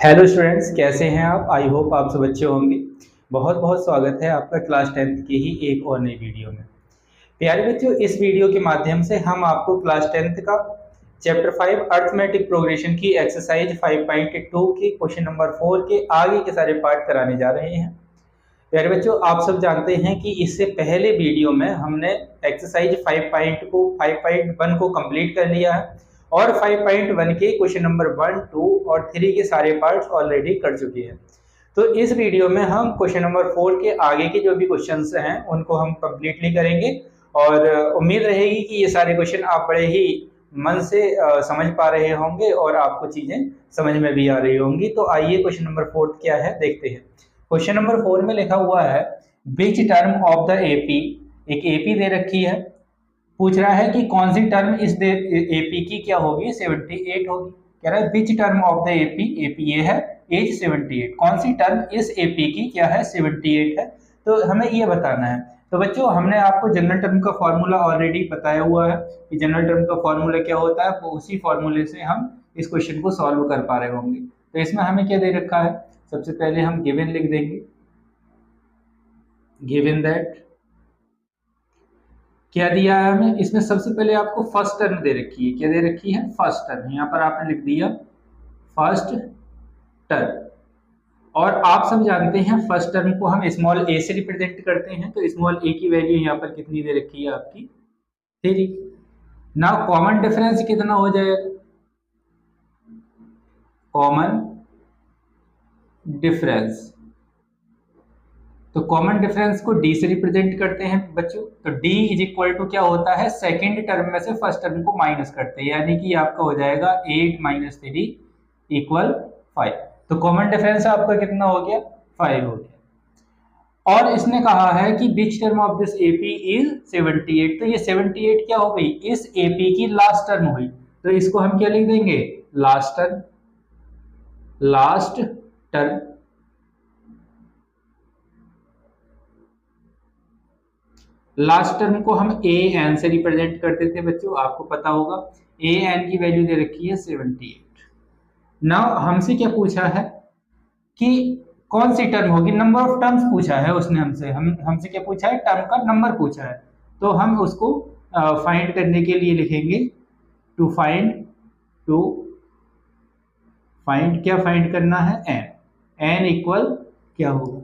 Hello students, कैसे हैं आप? आई होप आप सब अच्छे होंगे। बहुत बहुत स्वागत है आपका क्लास 10th की ही एक और नई वीडियो में। प्यारे बच्चों, इस वीडियो के माध्यम से हम आपको क्लास 10th का चैप्टर 5 अर्थमेटिक प्रोग्रेशन की एक्सरसाइज 5.2 के क्वेश्चन नंबर 4 के आगे के सारे पार्ट कराने जा रहे हैं। प्यारे बच्चों, आप सब जानते हैं कि इससे पहले वीडियो में हमने एक्सरसाइज 5.1 को कंप्लीट कर लिया है और 5.1 के क्वेश्चन नंबर 1, 2 और 3 के सारे पार्ट्स ऑलरेडी कर चुके हैं। तो इस वीडियो में हम क्वेश्चन नंबर 4 के आगे के जो भी क्वेश्चंस हैं उनको हम कंप्लीटली करेंगे और उम्मीद रहेगी कि ये सारे क्वेश्चन आप बड़े ही मन से समझ पा रहे होंगे और आपको चीजें समझ में भी आ रही होंगी। तो आइए क्वेश्चन नंबर 4 क्या है देखते हैं। क्वेश्चन नंबर 4 में लिखा हुआ है which term of the AP. एक एपी दे रखी है, पूछ रहा है कि कौन सी टर्म इस एपी की क्या होगी, 78 होगी। कह रहा है which term of the AP, AP ये है एज 78, कौन सी टर्म इस एपी की क्या है 78 है। तो हमें ये बताना है। तो बच्चों, हमने आपको जनरल टर्म का फॉर्मूला ऑलरेडी बताया हुआ है कि जनरल टर्म का फॉर्मूला क्या होता है, तो उसी फॉर्मूले से हम इस क्वेश्चन को सॉल्व कर पा रहे होंगे। तो इसमें हमें क्या दे रखा है, सबसे पहले हम गिवन लिख देंगे। गिवन दैट क्या दिया है हमें, इसमें सबसे पहले आपको फर्स्ट टर्म दे रखी है। क्या दे रखी है? First term. यहाँ पर आपने लिख दिया फर्स्ट टर्म। और आप सब जानते हैं फर्स्ट टर्म को हम स्मॉल ए से रिप्रेजेंट करते हैं। तो स्मॉल ए की वैल्यू यहाँ पर कितनी दे रखी है आपकी? 3। नाउ कॉमन डिफरेंस कितना हो जाएगा? कॉमन डिफरेंस, तो कॉमन डिफरेंस को डी से रिप्रेजेंट करते हैं बच्चों। तो डी इज इक्वल टू क्या होता है, सेकेंड टर्म में से फर्स्ट टर्म को माइनस करते हैं, यानी कि आपका हो जाएगा 8 - 3 = 5। तो कॉमन डिफरेंस आपका कितना हो गया? 5 हो गया। और इसने कहा है कि which term of this AP is 78। तो ये 78 क्या हो गई? इस एपी की लास्ट टर्म हुई। तो इसको हम क्या लिख देंगे? Last term. Last term. Last term को हम ए एन से रिप्रेजेंट करते थे बच्चों, आपको पता होगा। ए एन की वैल्यू दे रखी है 78। नाउ हमसे क्या पूछा है कि कौन सी टर्म होगी, नंबर ऑफ टर्म्स पूछा है उसने हमसे। हमसे क्या पूछा है? टर्म का नंबर पूछा है। तो हम उसको फाइंड करने के लिए लिखेंगे टू फाइंड क्या फाइंड करना है? एन। एन इक्वल क्या होगा?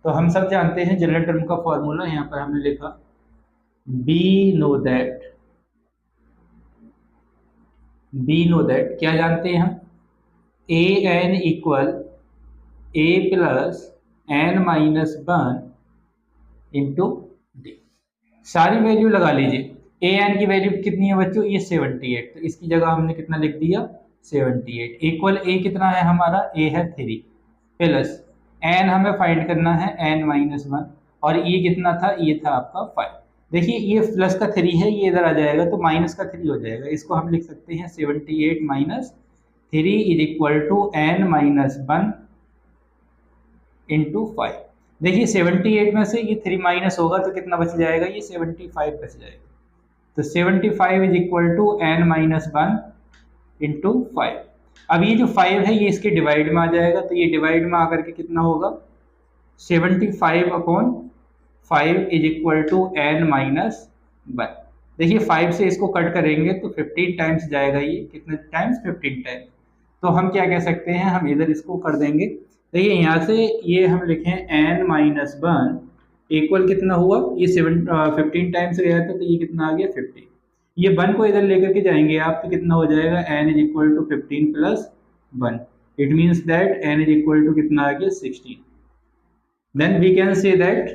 तो हम सब जानते हैं जनरल टर्म का फॉर्मूला, यहाँ पर हमने लिखा बी नो दैट क्या जानते हैं हम? A N equal A plus N -1 into d. सारी वैल्यू लगा लीजिए। ए एन की वैल्यू कितनी है बच्चों? ये 78। तो इसकी जगह हमने कितना लिख दिया? 78 इक्वल ए कितना है हमारा? ए है 3 प्लस एन हमें फाइंड करना है n -1 और ये कितना था? ये था आपका 5। देखिए ये प्लस का 3 है, ये इधर आ जाएगा तो माइनस का 3 हो जाएगा। इसको हम लिख सकते हैं 78 - 3 = n - 1 इंटू 5। देखिए 78 में से ये 3 माइनस होगा तो कितना बच जाएगा? ये 75 बच जाएगा। तो 75 = n - 1 इंटू 5। अब ये जो 5 है ये इसके डिवाइड में आ जाएगा, तो ये डिवाइड में आकर के कितना होगा? 75/5 = n - 1। देखिए 5 से इसको कट करेंगे तो 15 टाइम्स जाएगा। ये कितने टाइम्स? 15 टाइम्स। तो हम क्या कह सकते हैं, हम इधर इसको कर देंगे। देखिए यहाँ से ये हम लिखें n - 1 इक्वल कितना हुआ? ये 15 टाइम्स गया था तो ये कितना आ गया? 50। ये 1 को इधर लेकर के जाएंगे आप तो कितना हो जाएगा? n = 15 + 1। It means that n = कितना आ गया? 16। Then we can say that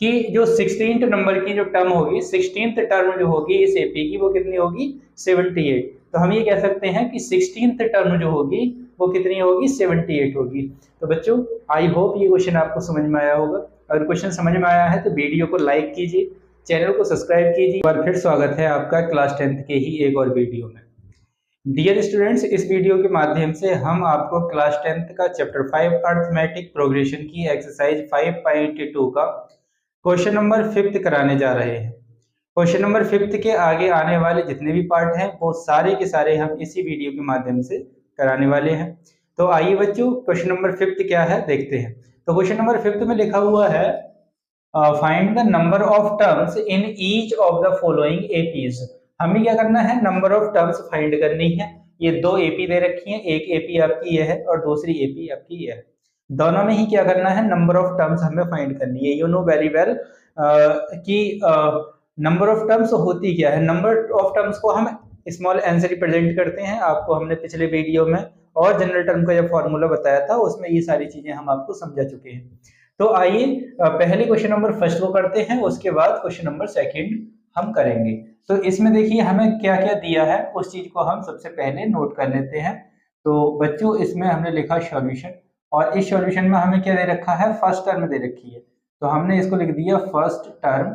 कि जो 16th नंबर की जो टर्म होगी, 16th टर्म जो होगी इस एपी की, वो कितनी होगी? 78। तो हम ये कह सकते हैं कि 16th टर्म जो होगी वो कितनी होगी? 78 होगी। तो बच्चों, आई होप ये क्वेश्चन आपको समझ में आया होगा। अगर क्वेश्चन समझ में आया है तो वीडियो को लाइक कीजिए, चैनल को सब्सक्राइब कीजिए। और फिर स्वागत है आपका क्लास 10th के ही एक और वीडियो में। डियर स्टूडेंट्स, इस वीडियो के माध्यम से हम आपको क्लास 10th का चैप्टर 5 अर्थमेटिक प्रोग्रेशन की एक्सरसाइज 5.2 का क्वेश्चन नंबर 5 कराने जा रहे हैं। क्वेश्चन नंबर 5 के आगे आने वाले जितने भी पार्ट हैं वो सारे के सारे हम इसी वीडियो के माध्यम से कराने वाले हैं। तो आइए बच्चों क्वेश्चन नंबर 5 क्या है देखते हैं। तो क्वेश्चन नंबर 5 में लिखा हुआ है find the number of terms in each of the following APs. हमें क्या करना है, नंबर ऑफ टर्म्स फाइंड करनी है। ये दो एपी दे रखी हैं, एक एपी आपकी ये है और दूसरी एपी आपकी ये है। दोनों में ही क्या करना है, नंबर ऑफ टर्म्स हमें फाइंड करनी है। यू नो वेरी वेल कि नंबर ऑफ टर्म्स होती क्या है। नंबर ऑफ टर्म्स को हम स्मॉल एन से रिप्रेजेंट करते हैं। आपको हमने पिछले वीडियो में और जनरल टर्म का जब फॉर्मूला बताया था उसमें ये सारी चीजें हम आपको समझा चुके हैं। तो आइए पहले क्वेश्चन नंबर फर्स्ट को करते हैं, उसके बाद क्वेश्चन नंबर सेकंड हम करेंगे। तो इसमें देखिए हमें क्या क्या दिया है उस चीज को हम सबसे पहले नोट कर लेते हैं। तो बच्चों इसमें हमने लिखा सॉल्यूशन, और इस सॉल्यूशन में हमें क्या दे रखा है, फर्स्ट टर्म दे रखी है। तो हमने इसको लिख दिया फर्स्ट टर्म।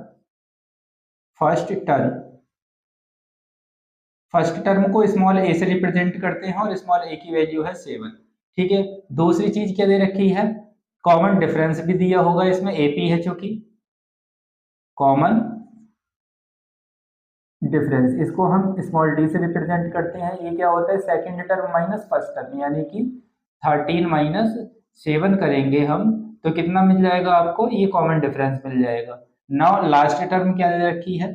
फर्स्ट टर्म को स्मॉल ए से रिप्रेजेंट करते हैं और स्मॉल ए की वैल्यू है 7। ठीक है, दूसरी चीज क्या दे रखी है, कॉमन डिफरेंस भी दिया होगा इसमें, एपी है चूंकि कॉमन डिफरेंस, इसको हम स्मॉल डी से रिप्रेजेंट करते हैं। ये क्या होता है, second term minus first term, यानी कि 13 माइनस 7 करेंगे हम तो कितना मिल जाएगा आपको, ये कॉमन डिफरेंस मिल जाएगा। नाउ लास्ट टर्म क्या दे रखी है,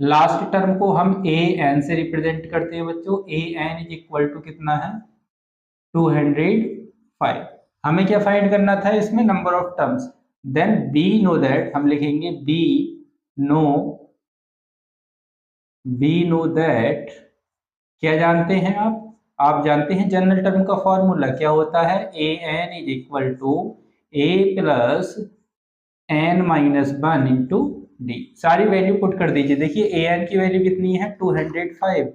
लास्ट टर्म को हम ए एन से रिप्रेजेंट करते हैं बच्चों। A n is equal to कितना है, 205। हमें क्या फाइंड करना था इसमें, number of terms. Then be know that, हम लिखेंगे नो दैट, क्या जानते हैं आप जानते हैं जनरल टर्म का फॉर्मूला क्या होता है, a n is equal to a plus n minus 1 into d. सारी वैल्यू पुट कर दीजिए। देखिए ए एन की वैल्यू कितनी है, 205।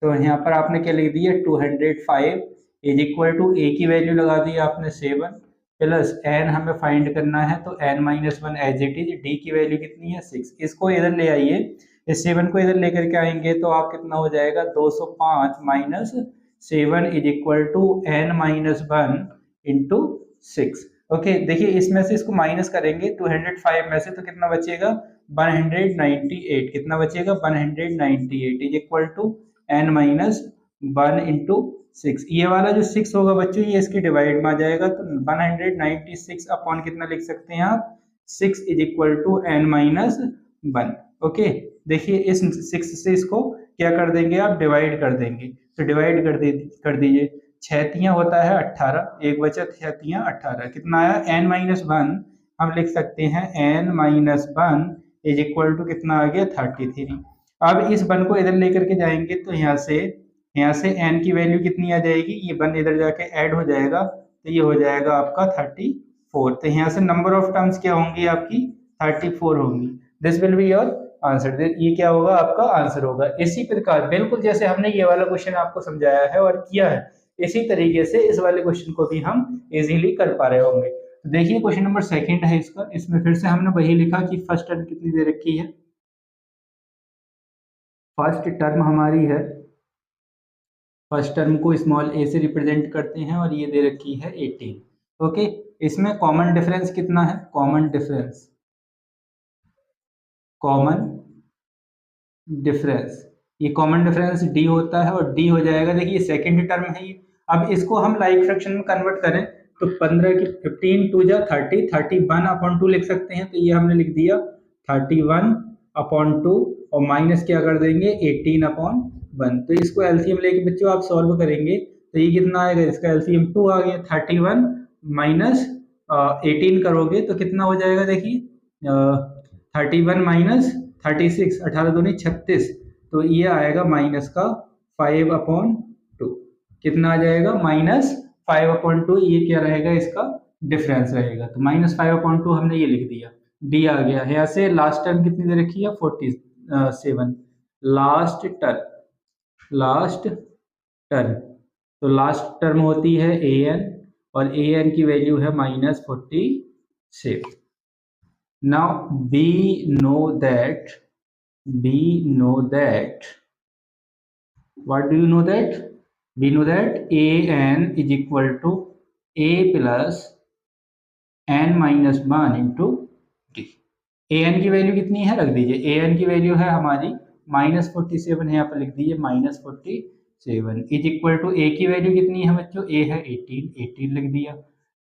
तो यहाँ पर आपने क्या लिख दिया, 205 इज इक्वल टू ए की वैल्यू लगा दी आपने 7 प्लस एन हमें फाइंड करना है तो n minus 1 as it is, d की वैल्यू कितनी है 6। इसको इधर ले आइए, इस 7 को इधर लेकर के आएंगे तो आप कितना हो जाएगा, 205 minus 7 is equal to n minus 1 into 6। Okay देखिए इसमें से इसको माइनस करेंगे 205 में से तो कितना बचेगा, 198। कितना बचेगा, 198 is equal to n minus 1 into 6। ये वाला जो 6 होगा बच्चों ये इसकी डिवाइड में आ जाएगा, तो 196 अपॉन कितना लिख सकते हैं आप, 6 is equal to n minus 1। Okay देखिए इस 6 से इसको क्या कर देंगे आप, डिवाइड कर देंगे। तो डिवाइड कर दीजिए, 6 होता है 18, एक बचा 6 18, कितना आया एन माइनस 1। हम लिख सकते हैं n minus 1 is equal to कितना आ गया, 33। अब इस 1 को इधर लेकर के जाएंगे तो यहाँ से एन की वैल्यू कितनी आ जाएगी, ये 1 इधर जाके ऐड हो जाएगा तो ये हो जाएगा आपका 34। तो यहाँ से नंबर ऑफ टर्म्स क्या होंगी आपकी, 34 होंगी। This will be your answer. ये क्या होगा, आपका आंसर होगा। इसी प्रकार बिल्कुल जैसे हमने ये वाला क्वेश्चन आपको समझाया है और किया है, इसी तरीके से इस वाले क्वेश्चन को भी हम इजीली कर पा रहे होंगे। तो देखिए क्वेश्चन नंबर सेकंड है इसका, इसमें फिर से हमने वही लिखा कि फर्स्ट टर्म कितनी दे रखी है, फर्स्ट टर्म हमारी है, फर्स्ट टर्म को स्मॉल ए से रिप्रेजेंट करते हैं और ये दे रखी है 18। ओके इसमें कॉमन डिफरेंस कितना है, कॉमन डिफरेंस ये कॉमन डिफरेंस डी होता है और डी हो जाएगा। देखिए सेकंड टर्म है ये। अब इसको हम लाइक फ्रैक्शन में कन्वर्ट करें तो 15 की 15 टू जा 30, 31 अपॉन 2 लिख सकते हैं। तो ये हमने लिख दिया 31 अपॉन 2 और माइनस क्या कर देंगे 18 अपॉन 1। तो इसको एलसीएम लेके बच्चों आप सॉल्व करेंगे तो ये कितना आएगा, इसका एलसीएम 2 आ गया। 31 माइनस 18 करोगे तो कितना हो जाएगा, देखिए 31 माइनस 36, 18 दूनी 36, तो ये आएगा माइनस का 5 अपॉन 2। कितना आ जाएगा, माइनस 5 अपॉन 2। ये क्या रहेगा, इसका डिफरेंस रहेगा। तो माइनस 5 अपॉन 2 हमने ये लिख दिया, डी आ गया। यहाँ से लास्ट टर्म कितनी दे रखी है, 47। लास्ट टर्म तो लास्ट टर्म होती है ए एन और ए एन की वैल्यू है -47। Now we know that what do you know that? We know that an is equal to a plus n minus 1 into d। an की value कितनी है, रख दीजिए। an की वैल्यू है हमारी -47 है, यहाँ पर लिख दीजिए -47 इज इक्वल टू ए की वैल्यू कितनी है बच्चों, ए है 18 लिख दिया,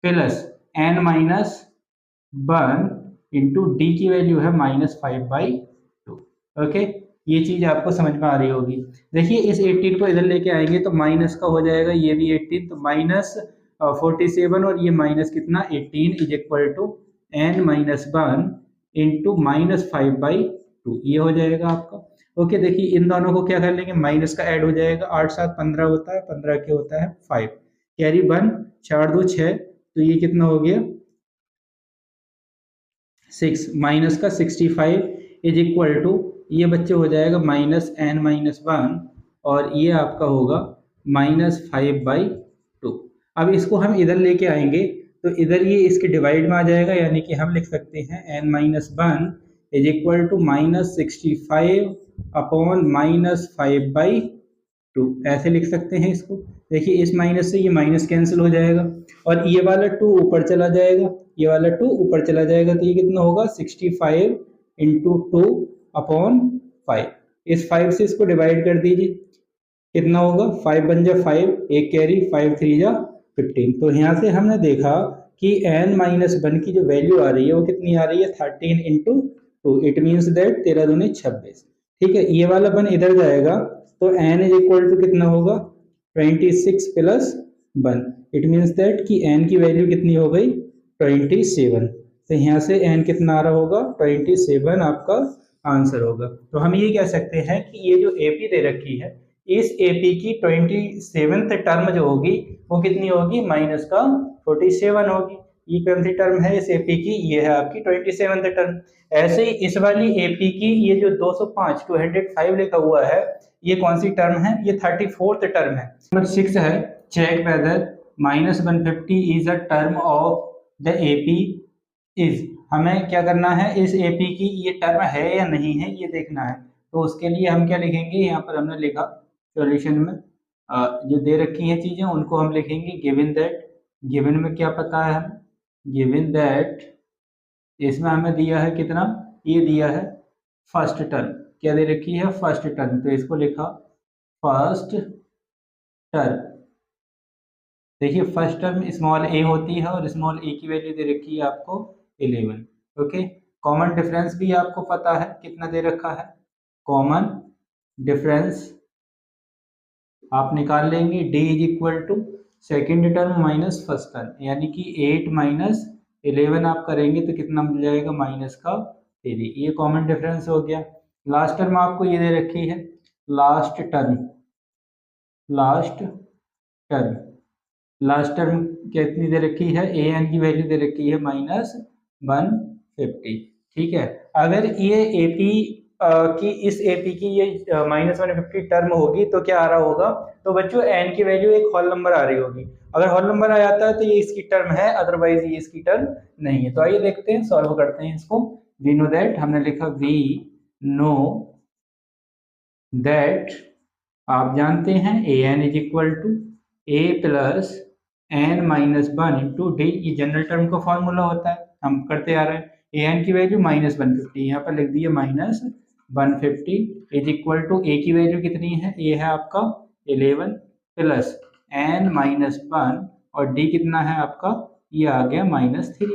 प्लस n-1 इंटू डी की वैल्यू है -5/2। ओके, ये चीज आपको समझ में आ रही होगी। देखिए इस 18 को इधर लेके आएंगे तो माइनस का हो जाएगा, ये भी 18 तो -47 और ये माइनस कितना 18 is equal to n-1 into -5/2, ये हो जाएगा आपका। ओके, देखिए इन दोनों को क्या कर लेंगे, माइनस का ऐड हो जाएगा, 8 7 15 होता है, 15 के होता है 5, कैरी 1, 4 2 6, तो ये कितना हो गया 6, माइनस का 65 इज इक्वल टू, ये बच्चे हो जाएगा -n-1 और ये आपका होगा -5/2। अब इसको हम इधर लेके आएंगे तो इधर ये इसके डिवाइड में आ जाएगा, यानी कि हम लिख सकते हैं n-1 is equal to -65 upon -5/2, ऐसे लिख सकते हैं इसको। देखिए इस माइनस से ये माइनस कैंसिल हो जाएगा और ये वाला 2 ऊपर चला जाएगा, ये वाला 2 ऊपर चला जाएगा, तो ये कितना होगा 65 इंटू 2 अपॉन 5। इस 5 से इसको डिवाइड कर दीजिए, कितना होगा 5 बन जा 5, एक कैरी 5 3 जा 15। तो यहाँ से हमने देखा कि n-1 की जो वैल्यू आ रही है वो कितनी आ रही है 13 इंटू 2, इट मीन्स दैट 13 दूनी 26। ठीक है, ये वाला 1 इधर जाएगा तो n इज इक्वल टू कितना होगा 26 प्लस 1, इट मीन्स दैट कि n की वैल्यू कितनी हो गई 27। तो यहाँ से n कितना आ रहा होगा 27 आपका आंसर होगा। तो हम ये कह सकते हैं कि ये जो AP दे रखी है, इस AP की 27th टर्म जो होगी वो कितनी होगी -47 होगी। ये कौन सी टर्म है इस AP की, ये है आपकी 27th टर्म। ऐसे ही इस वाली AP की ये जो 205 लिखा हुआ है, ये कौन सी टर्म है, ये 34th टर्म है। नंबर 6 है, check whether -150 is a term of the AP is. हमें क्या करना है, इस AP की ये टर्म है या नहीं है ये देखना है। तो उसके लिए हम क्या लिखेंगे, यहाँ पर हमने लिखा सॉल्यूशन में जो दे रखी हैं चीजें उनको हम लिखेंगे गिवन दैट। गिवन में क्या पता है हमें, गिवन दैट इसमें हमें दिया है कितना, ये दिया है फर्स्ट टर्म, क्या दे रखी है फर्स्ट टर्म, तो इसको लिखा फर्स्ट टर्म। देखिए फर्स्ट टर्म स्मॉल a होती है और स्मॉल a की वैल्यू दे रखी है आपको 11। ओके, कॉमन डिफरेंस भी आपको पता है कितना दे रखा है, कॉमन डिफरेंस आप निकाल लेंगे, d is equal to second term minus first term, यानी कि 8 - 11 आप करेंगे तो कितना मिल जाएगा -3, ये कॉमन डिफरेंस हो गया। लास्ट टर्म आपको ये दे रखी है, लास्ट टर्म कितनी दे रखी है, an की वैल्यू दे रखी है -150। ठीक है, अगर ये AP की इस AP की ये -150 टर्म होगी तो क्या आ रहा होगा, तो बच्चों n की वैल्यू एक होल नंबर आ रही होगी। अगर होल नंबर आ जाता है तो ये इसकी टर्म है, अदरवाइज ये इसकी टर्म नहीं है। तो आइए देखते हैं, सॉल्व करते हैं इसको। वी नो दैट, हमने लिखा वी नो दैट, आप जानते हैं an is equal to a plus n-1 into d, ये जनरल टर्म का फॉर्मूला होता है, हम करते आ रहे हैं। an की वैल्यू -150, यहाँ पर लिख दिए -150 इज इक्वल टू a की वैल्यू कितनी है, a है आपका 11 प्लस n-1 और d कितना है आपका, ये आ गया -3।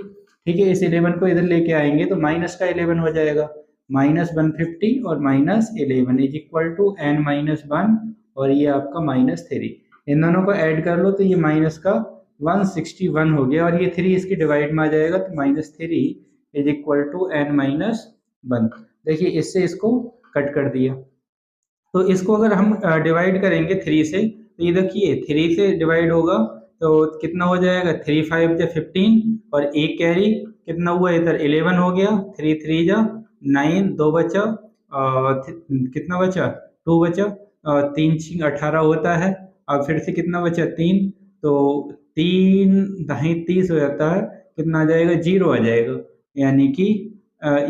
ठीक है, इस 11 को इधर लेके आएंगे तो माइनस का 11 हो जाएगा, -150 और -11 इज इक्वल टू n-1 और ये आपका -3। इन दोनों को ऐड कर लो तो ये माइनस का 161 हो गया और ये 3 इसके डिवाइड में आ जाएगा, तो -3 इज इक्वल टू n-1। देखिए इससे इसको कट कर दिया, तो इसको अगर हम डिवाइड करेंगे 3 से, तो ये देखिए 3 से डिवाइड होगा तो कितना हो जाएगा, 3 5 जा 15 और एक कैरी कितना हुआ इधर 11 हो गया, 3 3 जा 9, 2 बचा, कितना बचा 2 बचा, 3 6 18 होता है, अब फिर से कितना बचा 3, तो 3 दही 30 हो जाता है, कितना आ जाएगा 0 आ जाएगा, यानी कि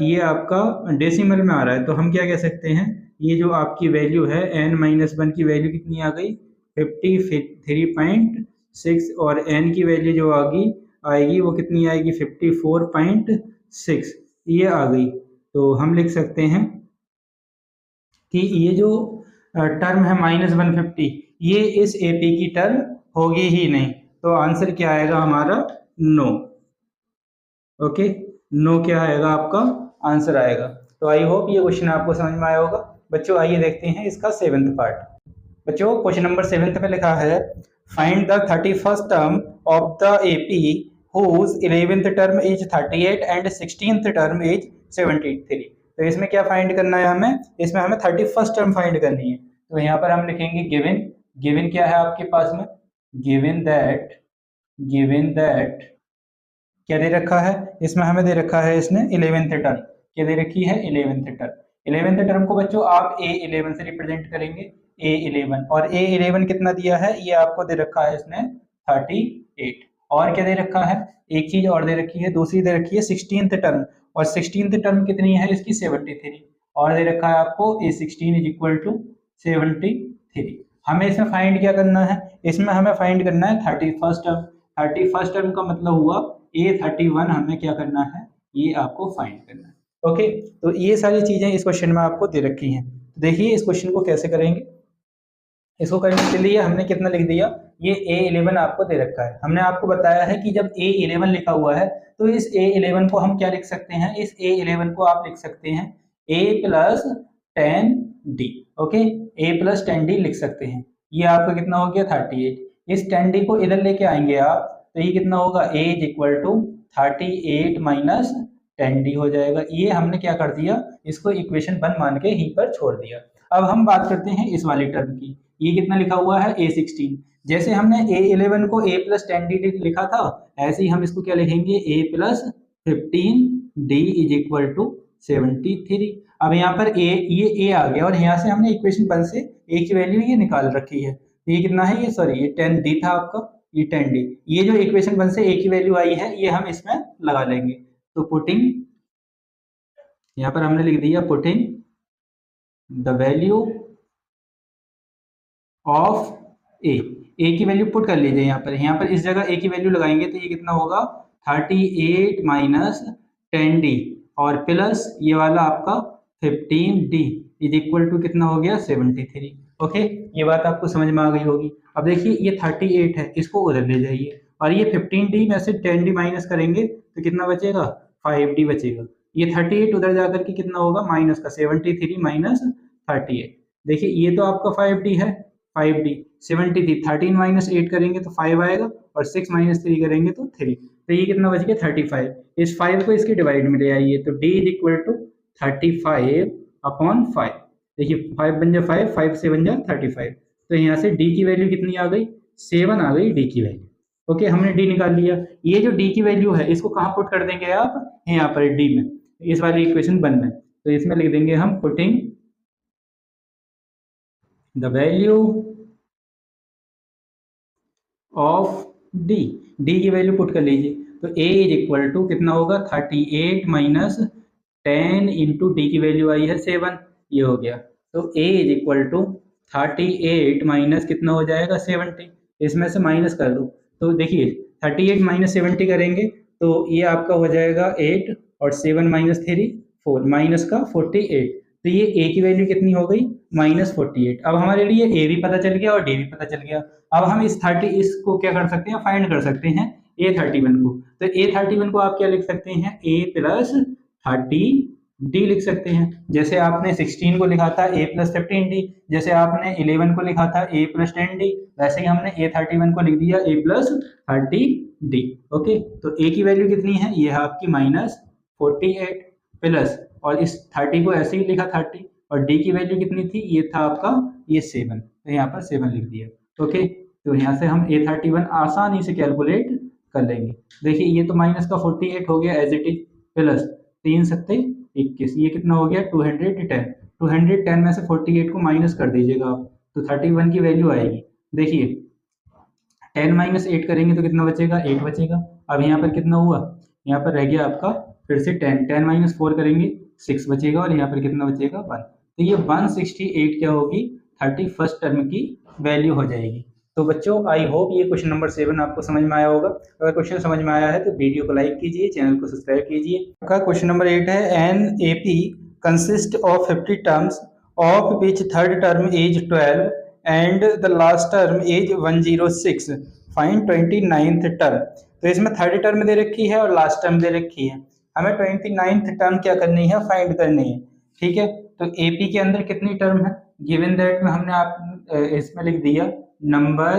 ये आपका डेसिमल में आ रहा है। तो हम क्या कह सकते हैं, ये जो आपकी वैल्यू है n-1 की वैल्यू कितनी आ गई 53.6 और n की वैल्यू जो आएगी वो कितनी आएगी 54.6, ये आ गई। तो हम लिख सकते हैं कि ये जो टर्म है -150 ये इस AP की टर्म होगी ही नहीं, तो आंसर क्या आएगा हमारा? नो। ओके, नो क्या आएगा आपका? आंसर आएगा। तो आई होप ये क्वेश्चन आपको समझ में आया होगा। बच्चों आइए देखते हैं इसका 7th पार्ट। बच्चों क्वेश्चन नंबर 7 में लिखा है find the 31st term of the AP whose 11th term is 38 and 16th term is 73। तो इसमें क्या फाइंड करना है हमें? इसमें हमें 31st टर्म फाइंड करनी है। तो यहाँ पर हम लिखेंगे गिवन। गिवन क्या है आपके पास में? गिवन दैट क्या दे रखा है? इसमें हमें दे रखा है इसने 11th टर्म। क्या दे रखी है? 11th term. 11th टर्म को बच्चों आप A11 से रिप्रेजेंट करेंगे, A11। और A11 कितना दिया है? ये आपको दे रखा है इसने 38। और क्या दे रखा है? एक चीज और दे रखी है, दूसरी दे रखी है 16th टर्म। और 16th टर्म कितनी है इसकी? 73। और दे रखा है आपको A16 इज इक्वल टू 73। हमें इसमें फाइंड क्या करना है? इसमें हमें फाइंड करना है 31st टर्म। 31st टर्म का मतलब हुआ A31 हमें क्या करना है? ये आपको फाइंड करना है। ओके, तो ये सारी चीजें इस क्वेश्चन में आपको दे रखी हैं। देखिए इस क्वेश्चन को कैसे करेंगे। इसको करने के लिए हमने कितना लिख दिया? ये A11 आपको दे रखा है। हमने आपको बताया है कि जब A11 लिखा हुआ है तो इस A11 को हम क्या लिख सकते हैं? इस A11 को आप लिख सकते हैं A plus 10D। Okay, A plus 10D लिख सकते हैं। ये आपका कितना हो गया? 38। इस 10D को इधर लेके आएंगे आप तो ये कितना होगा? A is equal to 38 minus 10D हो जाएगा। ये हमने क्या कर दिया? इसको इक्वेशन 1 मान के यहीं पर छोड़ दिया। अब हम बात करते हैं इस वाली टर्म की। ये कितना लिखा हुआ है? A16। जैसे हमने A11 को A प्लस 10D लिखा था, ऐसे ही हम इसको क्या लिखेंगे? A plus 15D is equal to 73। अब यहाँ पर ये A आ गया और यहाँ से हमने इक्वेशन 1 से A की वैल्यू ये निकाल रखी है। तो ये कितना है? ये सॉरी ये 10D था आपका, ये 10D। ये जो इक्वेशन 1 से A की वैल्यू आई है ये हम इसमें लगा लेंगे। तो पुटिंग, यहाँ पर हमने लिख दिया पुटिंग द वैल्यू ऑफ ए की वैल्यू पुट कर लीजिए यहाँ पर इस जगह A की वैल्यू लगाएंगे तो ये कितना होगा? 38 माइनस 10D और प्लस ये वाला आपका 15D इज इक्वल टू कितना हो गया? 73। ओके, ये बात आपको समझ में आ गई होगी। अब देखिए ये 38 है, इसको उधर ले जाइए और ये 15D में से 10D माइनस करेंगे तो कितना बचेगा? 5D बचेगा। ये 38 उधर जाकर के कितना होगा? माइनस का 73 माइनस 38। देखिए ये तो आपका 5D है, 5D 73। 13 माइनस 8 करेंगे तो 5 आएगा और 6 माइनस 3 करेंगे तो 3। तो ये कितना बच गया? 35। इस 5 को इसके डिवाइड में ले आइए तो D is equal to 35 upon 5। देखिए 5 बन जा 5, 5 से बन जा 35। तो यहाँ से D की वैल्यू कितनी आ गई? 7 आ गई D की वैल्यू। ओके, हमने D निकाल लिया। ये जो D की वैल्यू है इसको कहाँ पुट कर देंगे आप? यहाँ पर D में, इस वाली इक्वेशन 1 में। तो इसमें लिख देंगे हम putting the value of D। D की वैल्यू पुट कर लीजिए तो A इज इक्वल टू कितना होगा? 38 माइनस 10 इंटू D की वैल्यू आई है 7, ये हो गया। तो A is equal to 38 minus कितना हो जाएगा? 70। इसमें से माइनस कर दो तो देखिए 38 माइनस 70 करेंगे तो ये आपका हो जाएगा 8 और 7 माइनस 3 4 माइनस का 48। तो ये A की वैल्यू कितनी हो गई? -48। अब हमारे लिए A भी पता चल गया और D भी पता चल गया। अब हम इसको क्या कर सकते हैं? फाइंड कर सकते हैं A31 को। तो A31 को आप क्या लिख सकते हैं? A प्लस 30D लिख सकते हैं। जैसे आपने 16 को लिखा था A प्लस 15D, जैसे आपने 11 को लिखा था A प्लस 10D, वैसे ही हमने A31 को लिख दिया A प्लस 30D। ओके, तो A की वैल्यू कितनी है? ये है आपकी -48 प्लस, और इस 30 को ऐसे ही लिखा 30, और D की वैल्यू कितनी थी? ये था आपका ये 7, तो यहाँ पर 7 लिख दिया। ओके, तो यहाँ से हम A31 आसानी से कैलकुलेट कर लेंगे। देखिए ये तो माइनस का 48 हो गया एज इट इज, प्लस 3 सत्ते 21, ये कितना हो गया? 210। 210 में से 48 को माइनस कर दीजिएगा आप तो 31 की वैल्यू आएगी। देखिए 10 माइनस 8 करेंगे तो कितना बचेगा? 8 बचेगा। अब यहाँ पर कितना हुआ? यहाँ पर रह गया आपका फिर से 10 माइनस 4 करेंगे 6 बचेगा, और यहाँ पर कितना बचेगा? 1। तो ये 168 क्या होगी? 31st टर्म की वैल्यू हो जाएगी। तो बच्चों आई होप ये क्वेश्चन नंबर 7 आपको समझ में आया होगा। अगर क्वेश्चन समझ में आया है तो वीडियो को लाइक कीजिए, चैनल को सब्सक्राइब कीजिए। आपका क्वेश्चन नंबर 8 है an AP consist of 50 terms of which third term is 12 and the last term is 106, find 29th term. तो इसमें थर्ड टर्म दे रखी है और लास्ट टर्म दे रखी है, हमें 29th टर्म क्या करनी है, फाइंड करनी है। ठीक है, तो एपी के अंदर कितनी टर्म है, गिवन दैट में हमने आप इसमें लिख दिया number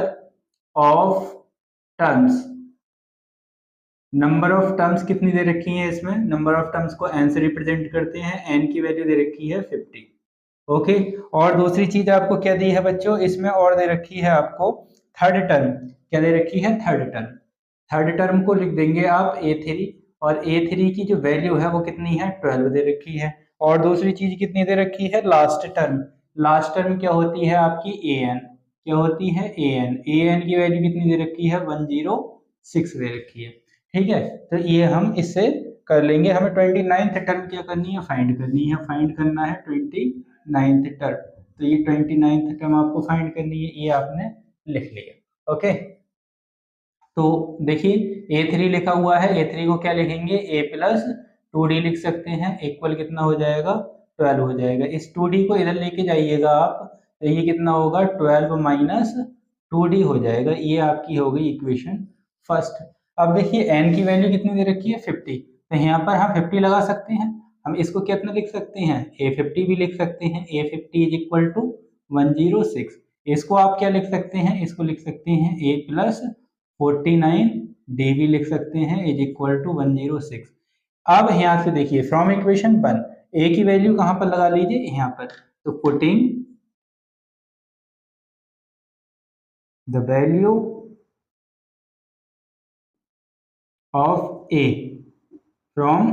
of terms. Number of terms कितनी दे रखी है, इसमें नंबर ऑफ टर्म्स को एन से रिप्रेजेंट करते हैं, एन की वैल्यू दे रखी है 50। ओके, और दूसरी चीज आपको क्या दी है बच्चों, इसमें और दे रखी है आपको थर्ड टर्म। क्या दे रखी है, थर्ड टर्म। थर्ड टर्म को लिख देंगे आप A3, और A3 की जो वैल्यू है वो कितनी है, 12 दे रखी है। और दूसरी चीज कितनी दे रखी है, लास्ट टर्म। लास्ट टर्म क्या होती है आपकी AN, क्या होती है AN। AN की वैल्यू कितनी दे रखी है, 106 दे रखी है। ठीक है, तो ये हम इससे कर लेंगे। हमें 29th टर्म क्या करनी है, फाइंड करनी है। फाइंड करना है 29th टर्म, तो ये 29th टर्म आपको फाइंड करनी है, ये आपने लिख लिया। ओके, तो देखिए A3 लिखा हुआ है, A3 को क्या लिखेंगे, A प्लस 2D लिख सकते हैं, इक्वल कितना हो जाएगा, 12 हो जाएगा। इस 2D को इधर लेके जाइएगा आप, तो ये कितना होगा, 12 माइनस 2D हो जाएगा। ये आपकी हो गई इक्वेशन फर्स्ट। अब देखिए n की वैल्यू कितनी दे रखी है, 50, तो यहाँ पर हम 50 लगा सकते हैं। हम इसको कितना लिख सकते हैं, A50 भी लिख सकते हैं। A50 is equal to 106। इसको आप क्या लिख सकते हैं, इसको लिख सकते हैं A प्लस 49 डी भी लिख सकते हैं, इज इक्वल टू 106। अब यहाँ से देखिए फ्रॉम इक्वेशन 1 ए की वैल्यू कहाँ पर लगा लीजिए, यहाँ पर। तो putting the value of A from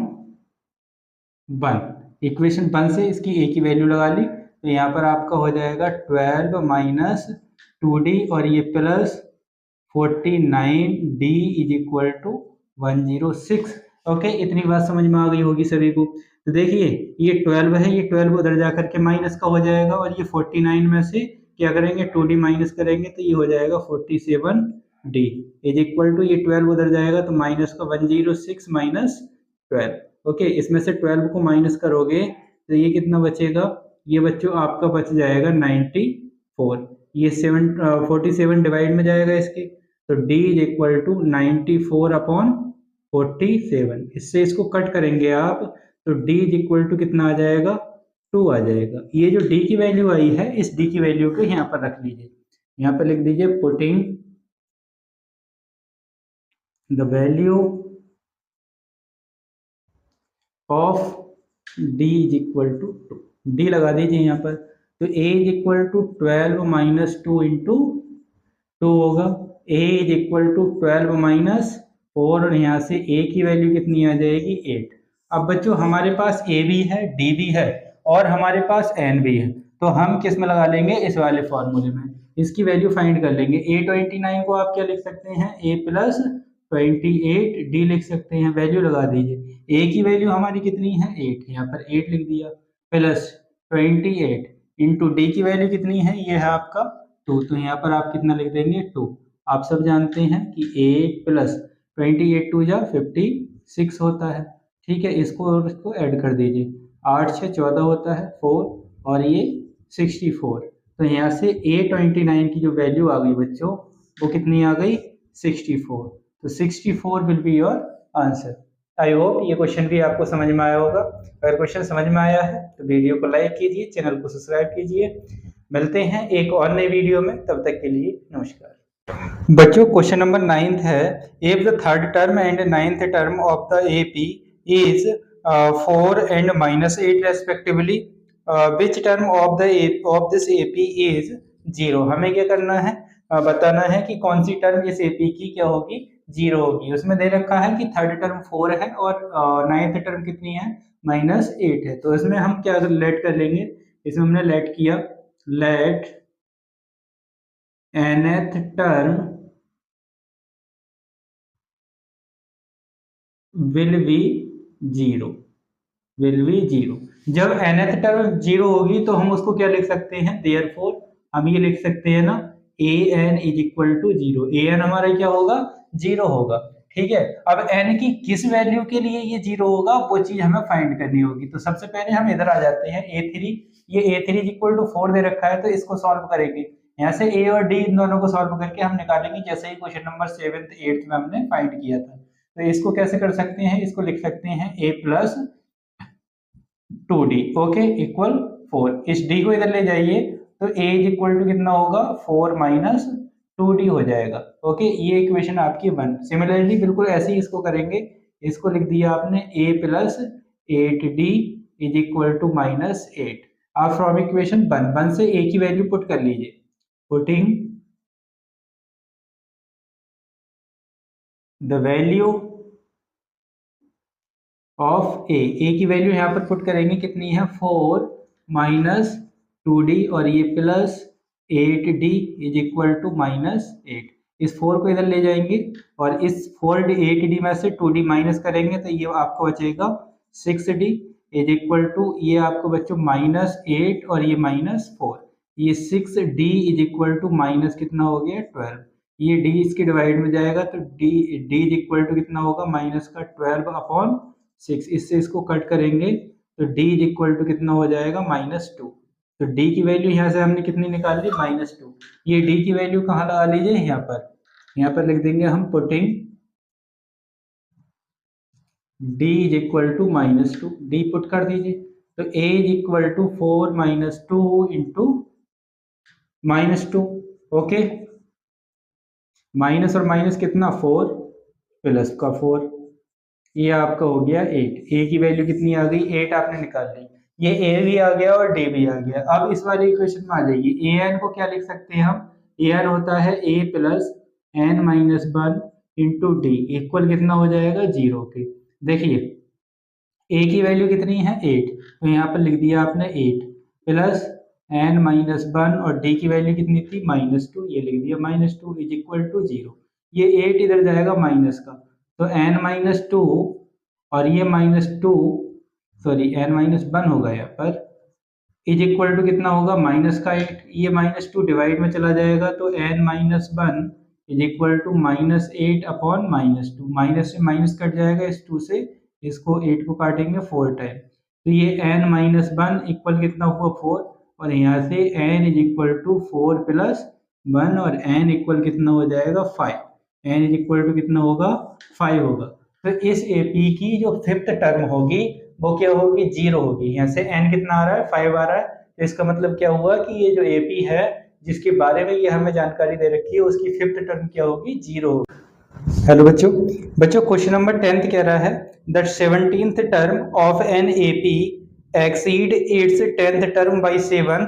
1, equation 1 से इसकी ए की वैल्यू लगा ली, तो यहाँ पर आपका हो जाएगा 12 माइनस 2D और ये plus 49D is equal to 106। Okay, इतनी बात समझ में आ गई होगी सभी को। तो देखिए ये 12 है, ये 12 उधर जा करके माइनस का हो जाएगा, और ये 49 में से क्या करेंगे, 2D माइनस करेंगे, तो ये हो जाएगा 47D इज इक्वल टू, ये 12 उधर जाएगा तो माइनस का 106 माइनस 12। ओके, इसमें से 12 को माइनस करोगे तो ये कितना बचेगा, ये बच्चों आपका बच जाएगा 94। ये 47 डिवाइड में जाएगा इसके, तो D is equal to 94 upon 47। इससे इसको कट करेंगे आप, तो D इज इक्वल टू कितना आ जाएगा, 2 आ जाएगा। ये जो D की वैल्यू आई है, इस D की वैल्यू को यहाँ पर रख लीजिए, यहाँ पर लिख दीजिए putting the value of D is equal to 2, D लगा दीजिए यहाँ पर। तो A is equal to 12 minus 2 into 2 होगा। A is equal to 12 minus 4, और यहाँ से A की वैल्यू कितनी आ जाएगी, 8। अब बच्चों हमारे पास A भी है, D भी है, और हमारे पास N भी है, तो हम किस में लगा लेंगे, इस वाले फॉर्मूले में इसकी वैल्यू फाइंड कर लेंगे। A29 को आप क्या लिख सकते हैं, A प्लस 28D लिख सकते हैं, वैल्यू लगा दीजिए। A की वैल्यू हमारी कितनी है, 8, यहाँ पर 8 लिख दिया, प्लस 28 इंटू D की वैल्यू कितनी है, ये है आपका 2, तो यहाँ पर आप कितना लिख देंगे, 2। आप सब जानते हैं कि 8 प्लस 28 2 जा 56 होता है। ठीक है, इसको और इसको ऐड कर दीजिए, 8 6 14 होता है, 4 और ये 64। तो यहाँ से A29 की जो वैल्यू आ गई बच्चों, वो कितनी आ गई, 64। तो 64 will be your answer. I hope ये क्वेश्चन भी आपको समझ में आया होगा। अगर क्वेश्चन समझ में आया है तो वीडियो को लाइक कीजिए, चैनल को सब्सक्राइब कीजिए। मिलते हैं एक और नई वीडियो में, तब तक के लिए नमस्कार। बच्चों क्वेश्चन नंबर 9 है, if the third term and 9th term of the AP is 4 and -8 respectively, which term of this AP is 0। हमें क्या करना है, बताना है कि कौन सी टर्म इस AP की क्या होगी, 0 होगी। उसमें दे रखा है कि थर्ड टर्म 4 है और 9th टर्म कितनी है, -8 है। तो इसमें हम क्या लेट कर लेंगे, इसमें हमने लेट किया, late nth term will be 0, will be 0। जब nth टर्म 0 होगी तो हम उसको क्या लिख सकते हैं, therefore हम ये लिख सकते हैं ना, an is equal to 0। an हमारा क्या होगा, 0 होगा। ठीक है, अब n की किस वैल्यू के लिए ये 0 होगा, वो चीज हमें फाइंड करनी होगी। तो सबसे पहले हम इधर आ जाते हैं, A3 ये a3 इक्वल टू 4 दे रखा है, तो इसको सॉल्व करेंगे। यहाँ से a और d इन दोनों को सॉल्व करके हम निकालेंगे, जैसे ही क्वेश्चन नंबर 7th 8th में हमने फाइंड किया था। तो इसको कैसे कर सकते हैं, इसको लिख सकते हैं a plus 2d okay equal 4। इस d को इधर ले जाइए तो a इज इक्वल टू कितना होगा, 4 माइनस 2d हो जाएगा। ओके, ये इक्वेशन आपकी 1। सिमिलरली बिल्कुल ऐसे ही इसको करेंगे, इसको लिख दिया आपने a plus 8d is equal to minus 8। आप फ्रॉम इक्वेशन 1 से a की वैल्यू पुट कर लीजिए। Putting the value of a की वैल्यू यहाँ पर पुट करेंगे, कितनी है 4 माइनस 2d और ये plus 8d is equal to minus 8। इस 4 को इधर ले जाएंगे और इस 8d में से 2d माइनस करेंगे तो ये आपको बचेगा 6d इज इक्वल टू, ये आपको बच्चों माइनस 8 और ये माइनस 4। ये 6d is equal to minus कितना हो गया 12। ये d इसके डिवाइड में जाएगा तो d इज इक्वल टू कितना होगा माइनस का 12 अपॉन 6। इससे इसको कट करेंगे तो d इज इक्वल टू कितना हो जाएगा -2। तो d की वैल्यू यहाँ से हमने कितनी निकाल ली -2। ये d की वैल्यू कहाँ लगा लीजिए, यहाँ पर लिख देंगे हम putting d is equal to -2। d put कर दीजिए तो a is equal to 4 minus 2 into -2। Okay, minus और माइनस कितना 4 प्लस का 4, ये आपका हो गया 8। a की वैल्यू कितनी आ गई 8 आपने निकाल ली। ये a भी आ गया और d भी आ गया। अब इस वाले इक्वेशन में आ जाइए, an को क्या लिख सकते हैं हम, an होता है a plus n minus 1 into D equal कितना हो जाएगा 0 के। देखिए a की वैल्यू कितनी है 8, तो यहाँ पर लिख दिया आपने 8 प्लस n माइनस 1 और d की वैल्यू कितनी थी -2, ये लिख दिया -2 इज इक्वल टू 0। ये 8 इधर जाएगा माइनस का तो n माइनस 2 और ये -2 सॉरी n माइनस 1 होगा यहाँ पर इज इक्वल टू कितना होगा माइनस का 8। ये -2 डिवाइड में चला जाएगा तो n minus 1 is equal to -8 upon -2। Minus से माइनस कट जाएगा, इस 2 से इसको 8 को काटेंगे 4 टाइम, तो ये n माइनस 1 इक्वल कितना हुआ 4 और यहाँ से n is equal to 4 plus 1 और n इक्वल कितना हो जाएगा 5। n इज इक्वल टू कितना होगा 5 होगा। तो इस AP की जो 5th टर्म होगी वो क्या होगी 0 होगी। यहाँ से n कितना आ रहा है 5 आ रहा है, तो इसका मतलब क्या हुआ कि ये जो AP है जिसके बारे में ये हमें जानकारी दे रखी है उसकी 5th टर्म क्या होगी 0 होगी। हेलो बच्चों क्वेश्चन नंबर 10th कह रहा है that 17th term of an AP exceed its 10th term by 7,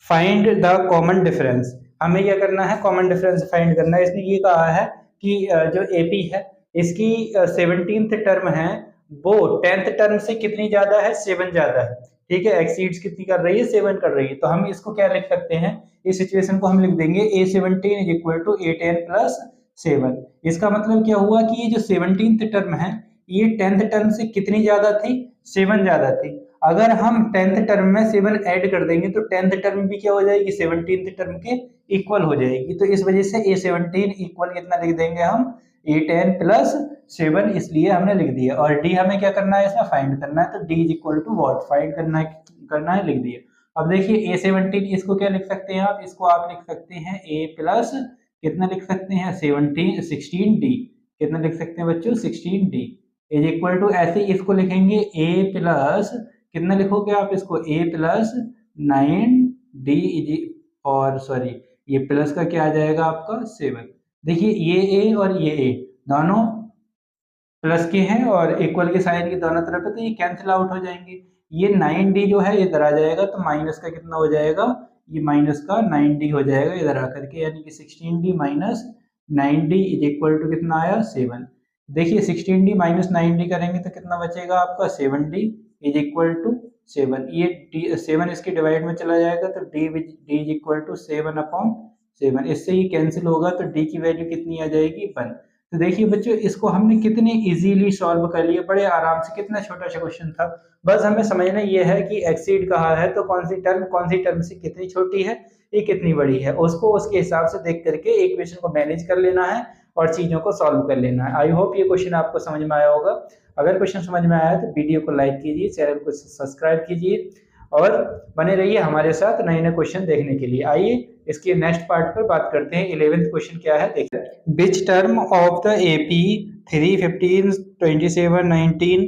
find the common difference. हमें क्या करना है, कॉमन डिफरेंस फाइंड करना है। इसने ये कहा है कि जो AP है इसकी 17th टर्म है वो 10th टर्म से कितनी ज्यादा है 7 ज्यादा है। ठीक है, एक्सीड्स कितनी कर रही है 7 कर रही है। तो हम इसको क्या लिख सकते हैं, इस सिचुएशन को हम लिख देंगे A17 is equal to 8n plus 7। इसका मतलब क्या हुआ कि ये जो 17th टर्म है ये 10th टर्म से कितनी ज्यादा थी 7 ज्यादा थी। अगर हम 10th टर्म में 7 ऐड कर देंगे तो 10th टर्म भी क्या हो जाएगी 17th टर्म के इक्वल हो जाएगी। तो इस वजह से A17 इक्वल कितना लिख देंगे हम 8n प्लस 7, इसलिए हमने लिख दिया। और d हमें क्या करना है इसमें फाइंड करना है, तो d is equal to what find करना है लिख दिया। अब देखिए A17 इसको क्या लिख सकते हैं आप, इसको आप लिख सकते हैं a प्लस कितना लिख सकते हैं 16d, कितना लिख सकते हैं बच्चों 16d इज इक्वल टू, ऐसे इसको लिखेंगे a प्लस कितना लिखोगे आप इसको a प्लस 9d और सॉरी ये प्लस का क्या आ जाएगा आपका 7। देखिए ये a और ये a दोनों प्लस के हैं और इक्वल के साइन की दोनों तरफ है, तो ये कैंसिल आउट हो जाएंगे। ये 9d जो है इधर आ जाएगा तो माइनस का कितना हो जाएगा, ये माइनस का 9d हो जाएगा इधर आकर के, यानी कि 16d minus 9d is equal to कितना आया 7। देखिए 16d माइनस 9d करेंगे तो कितना बचेगा आपका 7d इज इक्वल टू 7। ये 7 इसके डिवाइड में चला जाएगा तो d is equal to 7 upon 7, इससे ये कैंसिल होगा तो d की वैल्यू कितनी आ जाएगी 1। तो देखिए बच्चों इसको हमने कितने इजीली सॉल्व कर लिया, बड़े आराम से, कितना छोटा सा क्वेश्चन था। बस हमें समझना ये है कि एक्सीड कहा है तो कौन सी टर्म से कितनी छोटी है ये कितनी बड़ी है, उसको उसके हिसाब से देख करके एक क्वेश्चन को मैनेज कर लेना है और चीजों को सॉल्व कर लेना है। आई होप ये क्वेश्चन आपको समझ में आया होगा। अगर क्वेश्चन समझ में आया तो वीडियो को लाइक कीजिए, चैनल को सब्सक्राइब कीजिए और बने रहिए हमारे साथ नए नए क्वेश्चन देखने के लिए। आइए इसके नेक्स्ट पार्ट पर बात करते हैं। 11th क्वेश्चन क्या है, देखिए, which term of the AP 3, 15, 27, 19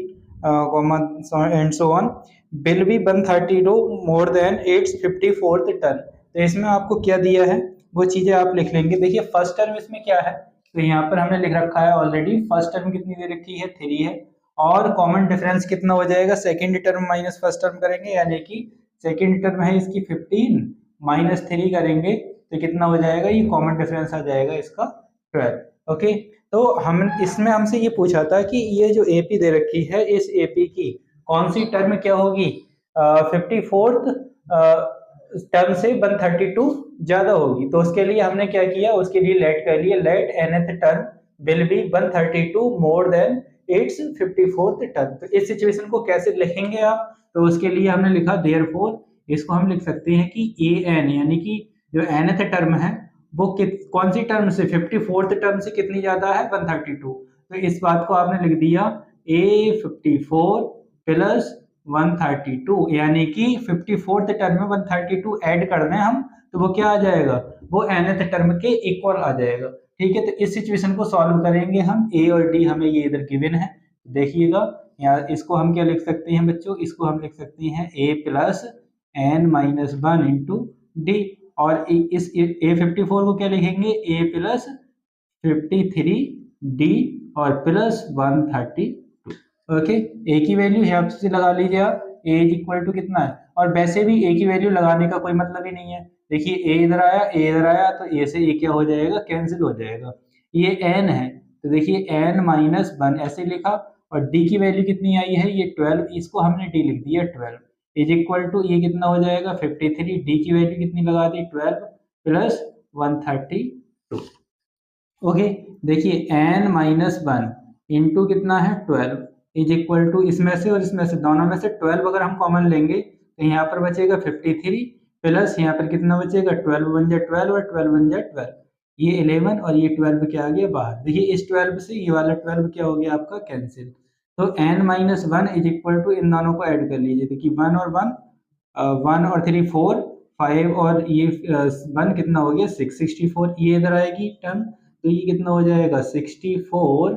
and so on will be 132 more than its 54th term. तो इसमें आपको क्या दिया है वो चीजें आप लिख लेंगे। देखिए फर्स्ट टर्म इसमें क्या है, तो यहाँ पर हमने लिख रखा है ऑलरेडी, फर्स्ट टर्म कितनी दे रखी है 3 है, और कॉमन डिफरेंस कितना हो जाएगा, second term minus first term करेंगे, यानी कि सेकेंड टर्म है इसकी 15 माइनस 3 करेंगे तो कितना हो जाएगा, ये कॉमन डिफरेंस आ जाएगा इसका 12। ओके, तो हम इसमें हमसे ये पूछा था कि ये जो एपी दे रखी है इस एपी की कौन सी टर्म क्या होगी, 54th टर्म से 132 ज्यादा होगी। तो उसके लिए हमने क्या किया, उसके लिए लेट कर लिया, let nth term will be 132 more than its 54th term. तो इस सिचुएशन को कैसे लिखेंगे आप, तो उसके लिए हमने लिखा देयरफॉर, इसको हम लिख सकते हैं कि an, यानी कि जो nth टर्म है वो कौन सी टर्म से, 54th टर्म से कितनी ज्यादा है, 132। तो इस बात को आपने लिख दिया a54 प्लस 132, यानी कि 54th टर्म में 132 ऐड कर दें हम तो वो क्या आ जाएगा, वो nth टर्म के इक्वल आ जाएगा। ठीक है, तो इस सिचुएशन को सॉल्व करेंगे हम, ए और डी हमें ये इधर गिवन है, देखिएगा यहाँ इसको हम क्या लिख सकते हैं बच्चों, इसको हम लिख सकते हैं a plus n minus 1 into D, और इस a54 को क्या लिखेंगे, a प्लस 53 डी और प्लस 132। ओके, ए की वैल्यू यहाँ से लगा लीजिए आप, ए इज इक्वल टू कितना है, और वैसे भी ए की वैल्यू लगाने का कोई मतलब ही नहीं है। देखिए ए इधर आया, ए इधर आया, तो ए से ए क्या हो जाएगा, कैंसिल हो जाएगा। ये एन है तो देखिए एन माइनस 1 ऐसे लिखा, और डी की वैल्यू कितनी आई है, ये 12, इसको हमने डी लिख दिया 12 इज इक्वल टू, ये कितना हो जाएगा 53, डी की वैल्यू कितनी लगा दी 12 प्लस 132। ओके, देखिए n माइनस 1 इंटू कितना है 12 इज इक्वल टू, इसमें से और इसमें से दोनों में से 12 अगर हम कॉमन लेंगे तो यहाँ पर बचेगा 53 प्लस यहाँ पर कितना बचेगा 12 बन जाए 12 और 12 बन जाए 12, ये 11 और ये 12 क्या आ गया बाहर। देखिए इस 12 से ये वाला 12 क्या हो गया आपका कैंसिल। तो n minus 1 is equal to, इन दोनों को ऐड कर लीजिए, देखिए 1 और 1, 1 और 3 4, 5 और ये 1 कितना हो गया 6, 64, ये इधर आएगी टर्म, तो ये कितना हो जाएगा 64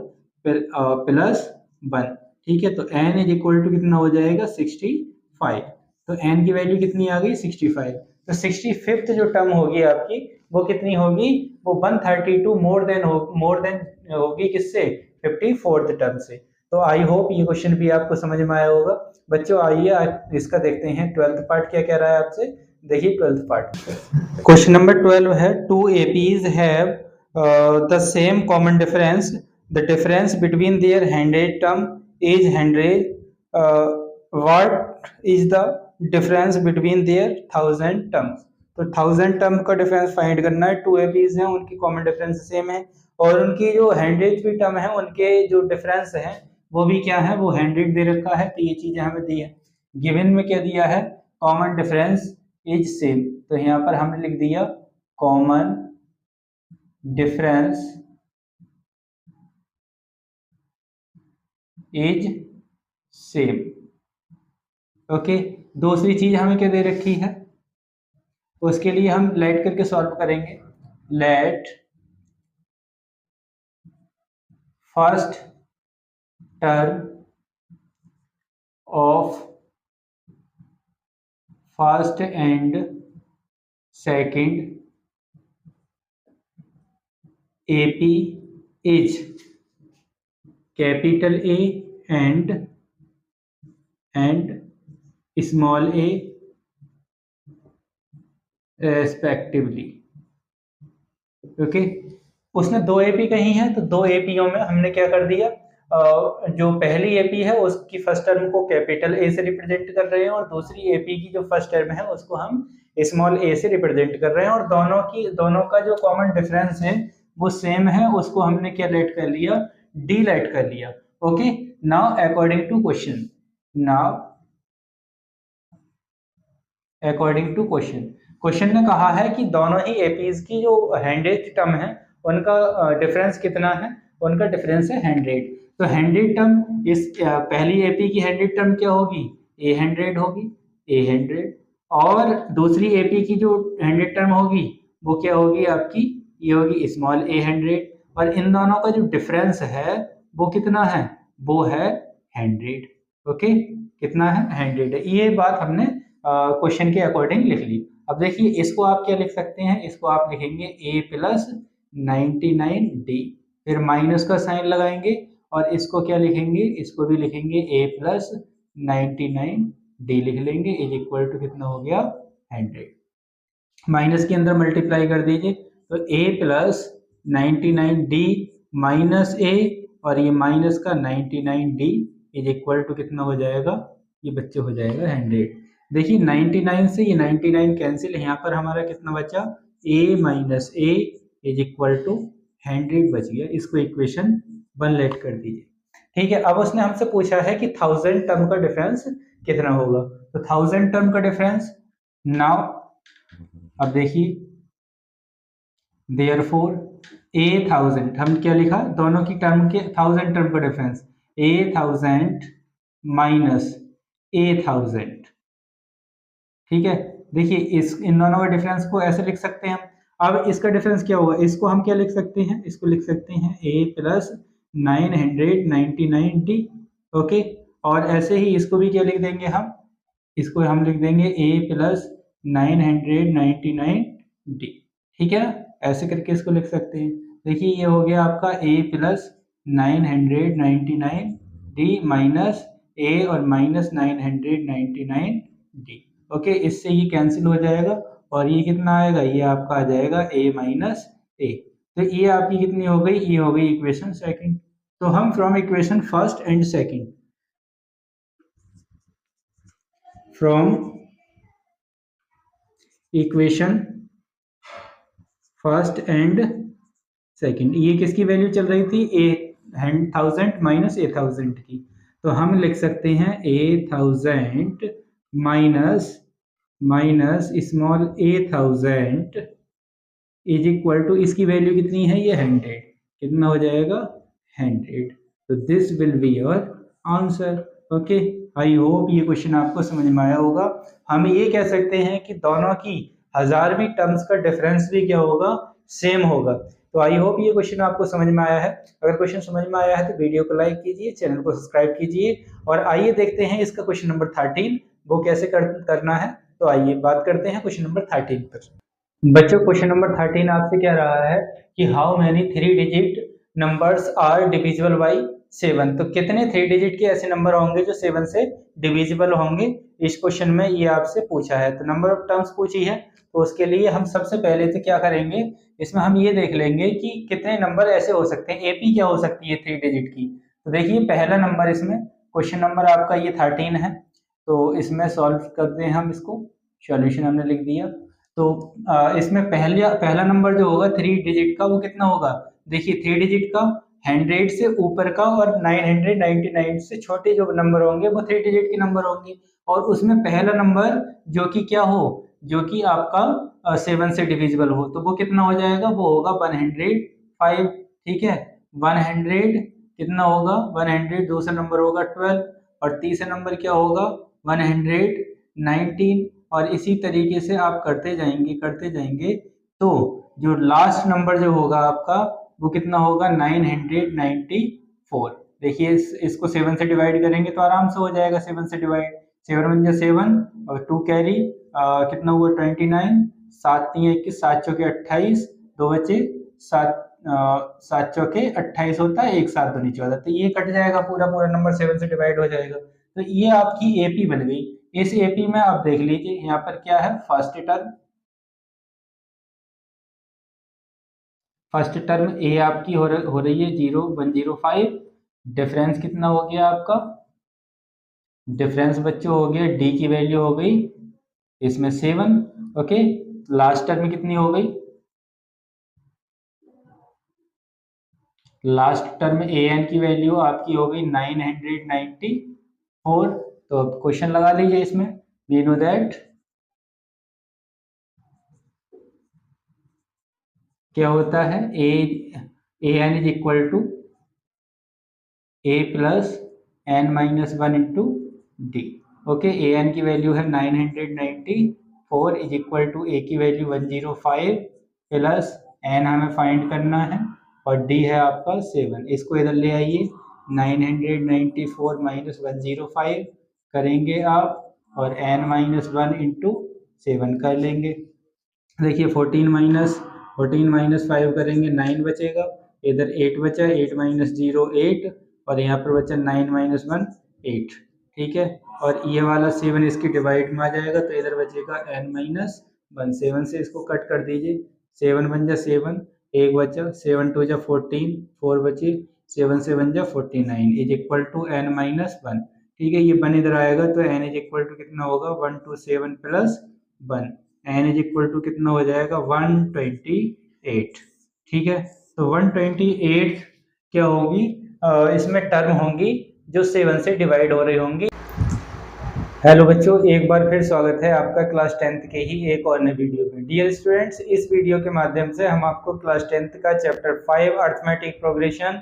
प्लस 1। ठीक है, तो n इज इक्वल टू कितना हो जाएगा 65, तो n की वैल्यू कितनी आ गई 65। तो 65th जो टर्म होगी आपकी वो कितनी होगी, वो 132 मोर देन होगी किससे, 54th टर्म से। तो आई होप ये क्वेश्चन भी आपको समझ में आया होगा। बच्चों आइए इसका देखते हैं 12th पार्ट क्या कह रहा है आपसे। देखिए 12th पार्ट, क्वेश्चन नंबर 12 है, 2 APs have the same common difference, the difference between their 100 term is 100, what is the difference between their 1000 terms। तो 1000 टर्म का डिफरेंस फाइंड करना है, 2 APs हैं उनकी कॉमन डिफरेंस सेम है, और उनकी जो 100th टर्म है उनके जो डिफरेंस है वो भी क्या है, वो 100 दे रखा है। तो ये चीजें हमें दी है, गिवन में क्या दिया है, कॉमन डिफरेंस इज सेम, तो यहाँ पर हमने लिख दिया common difference is same. Okay, दूसरी चीज हमें क्या दे रखी है, उसके लिए हम लेट करके सॉल्व करेंगे, let first term of first and second AP is capital A and small a respectively। Okay, उसने 2 AP कही है, तो 2 APओं में हमने क्या कर दिया, जो पहली AP है उसकी फर्स्ट टर्म को कैपिटल A से रिप्रेजेंट कर रहे हैं, और दूसरी AP की जो फर्स्ट टर्म है उसको हम स्मॉल a से रिप्रेजेंट कर रहे हैं, और दोनों का जो कॉमन डिफरेंस है वो सेम है, उसको हमने क्या लेट कर लिया, डी लेट कर लिया। Okay, now according to question, question ने कहा है कि दोनों ही एपीज की जो 100th टर्म है उनका डिफरेंस कितना है, उनका डिफरेंस है 100। तो 100 टर्म, इस पहली एपी की 100 टर्म क्या होगी, A100 होगी, ए 100, और दूसरी AP की जो 100 टर्म होगी वो क्या होगी आपकी, ये होगी स्मॉल ए 100, और इन दोनों का जो डिफरेंस है वो कितना है, वो है 100। ओके, कितना है, 100 है। ये बात हमने क्वेश्चन के अकॉर्डिंग लिख ली। अब देखिए इसको आप क्या लिख सकते हैं, इसको आप लिखेंगे a प्लस 99d, फिर माइनस का साइन लगाएंगे, और इसको क्या लिखेंगे, इसको भी लिखेंगे a प्लस 99d लिख लेंगे, इज इक्वल टू कितना हो गया, 100। माइनस के अंदर मल्टीप्लाई कर दीजिए, तो a plus 99d minus a, और ये माइनस का 99d इज इक्वल टू कितना हो जाएगा, ये बच्चे हो जाएगा 100। देखिए 99 से ये 99 कैंसिल, यहाँ पर हमारा कितना बचा, a minus a is equal to 100 बच गया। इसको इक्वेशन 1 लेट कर दीजिए। ठीक है, अब उसने हमसे पूछा है कि 1000 टर्म का डिफरेंस कितना होगा, तो 1000 टर्म का डिफरेंस नाउ, अब देखिए देयरफॉर a1000, हम क्या लिखा, दोनों की टर्म के 1000 टर्म का डिफरेंस, a1000 माइनस a1000। ठीक है, देखिए इस इन दोनों का डिफरेंस को ऐसे लिख सकते हैं हम। अब इसका डिफरेंस क्या होगा, इसको हम क्या लिख सकते हैं, इसको लिख सकते हैं a प्लस 999d। ओके, और ऐसे ही इसको भी क्या लिख देंगे हम, इसको हम लिख देंगे a प्लस 999d। ठीक है, ऐसे करके इसको लिख सकते हैं। देखिए ये हो गया आपका a plus 999d minus a और माइनस 999d। ओके, इससे ये कैंसिल हो जाएगा, और ये कितना आएगा, ये आपका आ जाएगा a माइनस a। तो ये आपकी कितनी हो गई, ये हो गई इक्वेशन सेकंड। तो हम from equation first and second, from equation first and second, ये किसकी वैल्यू चल रही थी, a1000 माइनस a1000 की, तो हम लिख सकते हैं a1000 minus small a1000 is equal to, इसकी वैल्यू कितनी है, ये 100, कितना हो जाएगा, 100। तो this will be your answer. Okay, I hope ये क्वेश्चन आपको समझ में आया होगा। हम ये कह सकते हैं कि दोनों की हजारवीं टर्म्स का डिफरेंस भी क्या होगा, सेम होगा। तो आई होप ये क्वेश्चन आपको समझ में आया है। अगर क्वेश्चन समझ में आया है तो वीडियो को लाइक कीजिए, चैनल को सब्सक्राइब कीजिए, और आइए देखते हैं इसका क्वेश्चन नंबर 13 वो कैसे करना है। तो आइए बात करते हैं क्वेश्चन नंबर 13 पर। बच्चों क्वेश्चन नंबर 13 आपसे कह रहा है कि how many 3 digit numbers are divisible by 7। तो कितने 3 डिजिट के ऐसे नंबर होंगे जो 7 से डिविजिबल होंगे, इस क्वेश्चन में ये आपसे पूछा है। तो नंबर ऑफ टर्म्स पूछी है, तो उसके लिए हम सबसे पहले तो क्या करेंगे, इसमें हम ये देख लेंगे कि कितने नंबर ऐसे हो सकते हैं, एपी क्या हो सकती है 3 डिजिट की। तो देखिए पहला नंबर, इसमें क्वेश्चन नंबर आपका ये 13 है, तो इसमें सॉल्व करते हैं हम इसको, सॉल्यूशन हमने लिख दिया। तो इसमें पहला नंबर जो होगा 3 डिजिट का वो कितना होगा, देखिए 3 डिजिट का 100 से ऊपर का और 999 से छोटे जो नंबर होंगे वो 3 डिजिट के नंबर होंगे, और उसमें पहला नंबर जो कि क्या हो, जो कि आपका 7 से डिविजिबल हो, तो वो कितना हो जाएगा, वो होगा 105। ठीक है, 100 कितना होगा, 100 दूसरा नंबर होगा 12, और तीसरा नंबर क्या होगा 119, और इसी तरीके से आप करते जाएंगे। तो जो लास्ट नंबर जो होगा आपका वो कितना होगा 994। देखिए इसको 7 से डिवाइड करेंगे तो आराम से हो जाएगा, 7 से डिवाइड, 7 वन 7 और 2 कैरी, कितना हुआ 29, 7 3 21, 7 चौके 28, 2 बचे 7, 7 चौके 28 होता है, एक 7 तो नीचे होता है, तो ये कट जाएगा, पूरा नंबर 7 से डिवाइड हो जाएगा। तो ये आपकी एपी बन गई। इस एपी में आप देख लीजिए यहाँ पर क्या है, फर्स्ट टर्म ए आपकी हो रही है 0105। डिफरेंस कितना हो गया आपका, डिफरेंस बच्चों हो गया, डी की वैल्यू हो गई इसमें 7। ओके, लास्ट टर्म कितनी हो गई, लास्ट टर्म ए एन की वैल्यू आपकी हो गई 994। तो अब क्वेश्चन लगा लीजिए इसमें, वी नो दैट क्या होता है, a n is equal to a plus n minus 1 into d. Okay, a n की वैल्यू है 994 इज इक्वल टू ए की वैल्यू 105 प्लस एन हमें फाइंड करना है और डी है आपका 7। इसको इधर ले आइए, 994 माइनस 105 करेंगे आप और एन माइनस 1 इंटू 7 कर लेंगे। देखिए 14 माइनस 5 करेंगे 9 बचेगा, इधर 8 बचा, 8 माइनस 0 8 और यहाँ पर बचा 9 माइनस 1 8। ठीक है, और ये वाला 7 इसकी डिवाइड में आ जाएगा तो इधर बचेगा n माइनस 1। 7 से इसको कट कर दीजिए, 7 बन जा 7, एक बचा, 7 2 जा 14, 4 बची, 7 से बन जा 49 is equal to n minus 1। ठीक है, ये 1 इधर आएगा तो n इज इक्वल टू कितना होगा 127 plus 1, n is equal to कितना हो जाएगा 128। ठीक है, तो 128 क्या होगी, इसमें टर्म होंगी जो 7 से डिवाइड हो रही होंगी। हेलो बच्चों, एक बार फिर स्वागत है आपका क्लास 10th के ही एक और नए वीडियो में। डियर स्टूडेंट्स, इस वीडियो के माध्यम से हम आपको क्लास 10th का चैप्टर 5 अर्थमेटिक प्रोग्रेशन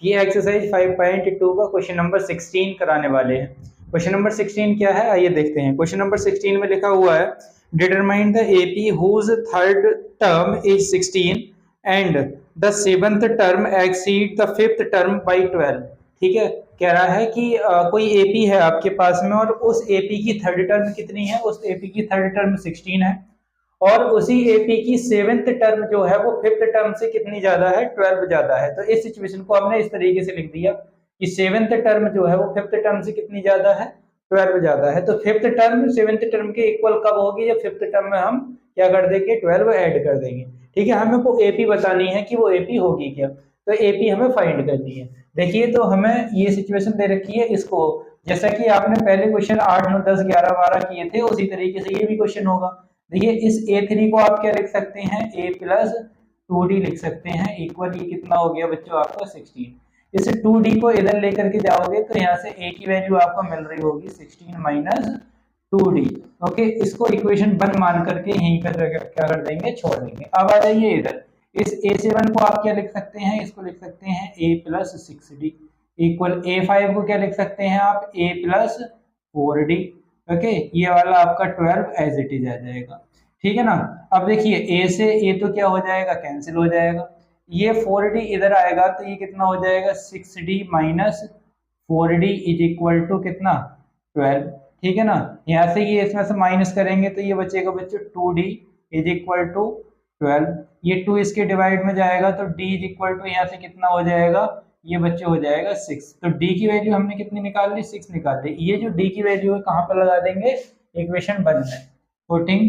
की एक्सरसाइज 5.2 का क्वेश्चन नंबर 16 कराने वाले हैं। क्वेश्चन नंबर 16 क्या है, आइए देखते हैं। क्वेश्चन नंबर 16 में लिखा हुआ है, determine the AP whose third term is 16 and the 7th term exceed the 5th term by 12। ठीक है, कह रहा है कि कोई एपी है आपके पास में और उस एपी की थर्ड टर्म कितनी है, उस एपी की थर्ड टर्म 16 है और उसी एपी की 7th टर्म जो है वो 5th टर्म से कितनी ज्यादा है, 12 ज्यादा है। तो इस सिचुएशन को हमने इस तरीके से लिख दिया कि 7th टर्म जो है वो 5th टर्म से कितनी ज्यादा है, 12 ज्यादा है। तो 5th टर्म 7th टर्म के इक्वल कब होगी, जब 5th टर्म में हम क्या कर देंगे, 12 ऐड कर देंगे। ठीक है, हमें वो एपी बतानी है कि वो एपी होगी क्या, तो एपी हमें फाइंड करनी है। देखिए, तो हमें ये सिचुएशन दे रखी है, इसको जैसा कि आपने पहले क्वेश्चन 8 9 10 11 12 किए थे उसी तरीके से ये भी क्वेश्चन होगा। देखिए, इस A3 को आप क्या लिख सकते हैं, a प्लस 2d लिख सकते हैं, इक्वल ये कितना हो गया बच्चों आपका 16। इस 2d को इधर लेकर के जाओगे तो यहाँ से a की वैल्यू आपको मिल रही होगी 16 माइनस 2d। ओके, इसको इक्वेशन 1 मान करके यहीं पर क्या कर देंगे, छोड़ देंगे। अब आ जाइए इधर, इस A7 को आप क्या लिख सकते हैं, इसको लिख सकते हैं a plus 6d equal A5 को क्या लिख सकते हैं आप, a प्लस 4d। ओके, ये वाला आपका 12 एज इट इज आ जाएगा। ठीक है ना। अब देखिए, a से a तो क्या हो जाएगा, कैंसिल हो जाएगा, ये 4d इधर आएगा तो ये कितना हो जाएगा 6d minus 4d is equal to कितना 12। ठीक है ना, यहाँ से ये इसमें से माइनस करेंगे तो ये बचेगा बच्चों 2d इज इक्वल टू 12। ये 2 इसके डिवाइड में जाएगा तो d इज इक्वल टू यहाँ से कितना हो जाएगा, ये बच्चे हो जाएगा 6। तो d की वैल्यू हमने कितनी निकाल ली, 6 निकाल ली। ये जो d की वैल्यू है कहाँ पर लगा देंगे, इक्वेशन 1 में, putting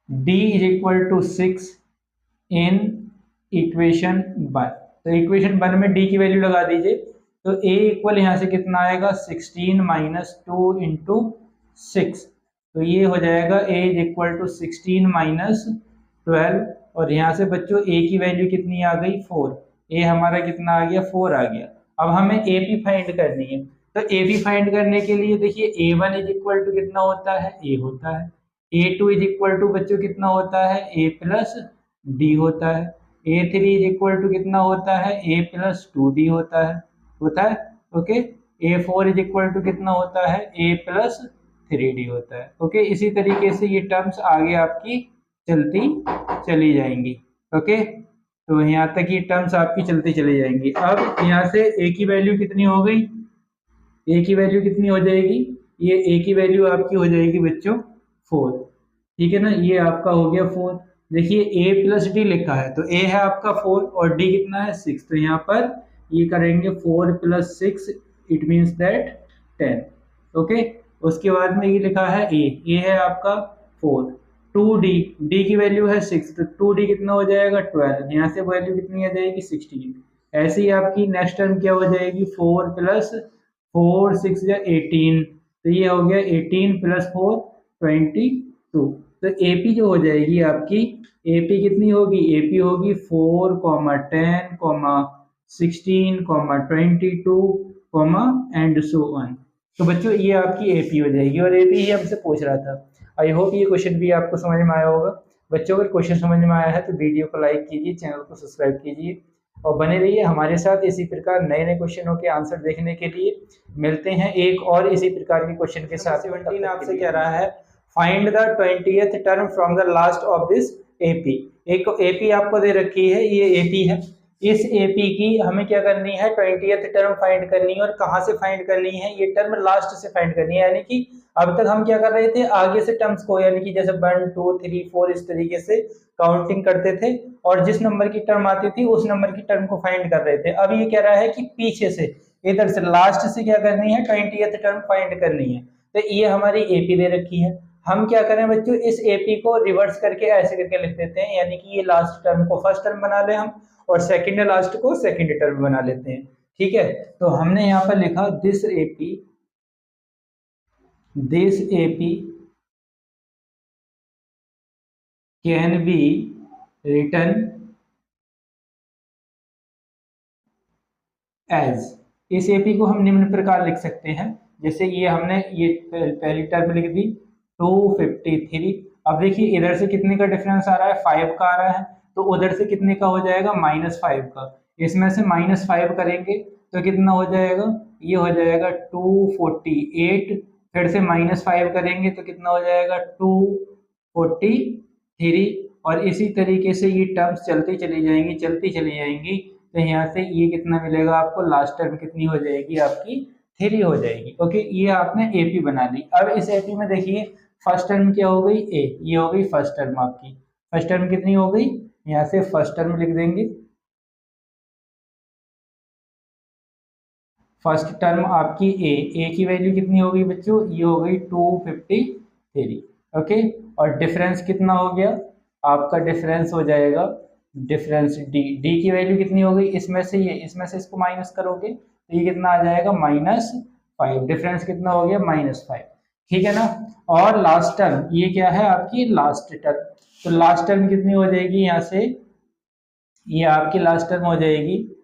d is equal to 6 in equation 1। तो इक्वेशन 1 में d की वैल्यू लगा दीजिए तो a इक्वल यहाँ से कितना आएगा 16 माइनस 2 इंटू 6। तो ये हो जाएगा a is equal to 16 minus 12 और यहाँ से बच्चों a की वैल्यू कितनी आ गई 4। a हमारा कितना आ गया 4 आ गया। अब हमें AP फाइंड करनी है, तो AP फाइंड करने के लिए देखिए A1 इज इक्वल टू कितना होता है, a होता है। A2 इज इक्वल टू बच्चों कितना होता है, a प्लस d होता है। A3 इज इक्वल टू कितना होता है, a प्लस 2d होता है। Okay, A4 is equal to कितना होता है, a प्लस 3d होता है। ओके, इसी तरीके से ये टर्म्स आगे आपकी चलती चली जाएंगी। ओके, तो यहाँ तक ये टर्म्स आपकी चलती चली जाएंगी। अब यहाँ से a की वैल्यू कितनी हो गई, a की वैल्यू कितनी हो जाएगी, ये a की वैल्यू आपकी हो जाएगी बच्चों 4। ठीक है ना, ये आपका हो गया 4। देखिए a प्लस डी लिखा है तो a है आपका 4 और d कितना है 6, तो यहाँ पर ये करेंगे 4 plus 6 it means that 10। Okay, उसके बाद में ये लिखा है a है आपका 4, 2d, d की वैल्यू है 6 तो 2d कितना हो जाएगा 12, यहाँ से वैल्यू कितनी आ जाएगी 16। ऐसे ही आपकी नेक्स्ट टर्म क्या हो जाएगी 4 प्लस 4 6 या 18, तो ये हो गया 18 प्लस 4 22। तो AP जो हो जाएगी आपकी, AP कितनी होगी, AP होगी 4 10 16 22 एंड सो ऑन। तो बच्चों ये आपकी AP हो जाएगी और AP ही हमसे पूछ रहा था। आई होप ये क्वेश्चन भी आपको समझ में आया होगा। बच्चों, अगर क्वेश्चन समझ में आया है तो वीडियो को लाइक कीजिए, चैनल को सब्सक्राइब कीजिए। और बने रहिए हमारे साथ इसी प्रकार नए नए क्वेश्चनों के आंसर देखने के लिए। मिलते हैं एक और इसी प्रकार के क्वेश्चन के साथ। 17 आपसे कह रहा है find the 20th term from the last of this AP. एक एपी आपको दे रखी है, ये एपी है। इस एपी की हमें क्या करनी है, 20th टर्म फाइंड करनी है। और कहाँ से फाइंड करनी है, ये टर्म लास्ट से फाइंड करनी है। यानी कि अब तक हम क्या कर रहे थे, आगे से टर्म्स को, यानी कि जैसे 1 2 3 4 इस तरीके से काउंटिंग करते थे और जिस नंबर की टर्म आती थी उस नंबर की टर्म को फाइंड कर रहे थे। अब ये कह रहा है कि पीछे से, इधर से लास्ट से क्या करनी है, 20th टर्म फाइंड करनी है। तो ये हमारी एपी दे रखी है। हम क्या करें बच्चों, इस एपी को रिवर्स करके ऐसे करके लिख देते हैं, यानी कि ये लास्ट टर्म को फर्स्ट टर्म बना ले हम और सेकंड लास्ट को सेकंड टर्म बना लेते हैं। ठीक है, तो हमने यहाँ पर लिखा this AP can be written as. इस एपी को हम निम्न प्रकार लिख सकते हैं, जैसे ये हमने ये पहली टर्म लिख दी 253। अब देखिए इधर से कितने का डिफरेंस आ रहा है, 5 का आ रहा है, तो उधर से कितने का हो जाएगा, -5 का। इसमें से -5 करेंगे तो कितना हो जाएगा, ये हो जाएगा 248। फिर से -5 करेंगे तो कितना हो जाएगा 243। और इसी तरीके से ये टर्म्स चलती चली जाएंगी। तो यहाँ से ये कितना मिलेगा आपको, लास्ट टर्म कितनी हो जाएगी आपकी, 3 हो जाएगी। ओके, ये आपने एपी बना ली। अब इस एपी में देखिए फर्स्ट टर्म क्या हो गई, ए, ये हो गई फर्स्ट टर्म आपकी। फर्स्ट टर्म कितनी हो गई, यहाँ से फर्स्ट टर्म लिख देंगे। फर्स्ट टर्म आपकी ए की वैल्यू कितनी हो गई बच्चों, ये हो गई 253। ओके, और डिफरेंस कितना हो गया आपका, डिफरेंस हो जाएगा, डिफरेंस डी की वैल्यू कितनी हो गई, इसमें से ये, इसमें से इसको माइनस करोगे तो ये कितना आ जाएगा, -5। डिफरेंस कितना हो गया, -5। ठीक है ना। और लास्ट टर्म ये क्या है आपकी, लास्ट टर्म। तो लास्ट टर्म कितनी हो जाएगी, यहाँ से ये आपकी लास्ट टर्म हो जाएगी,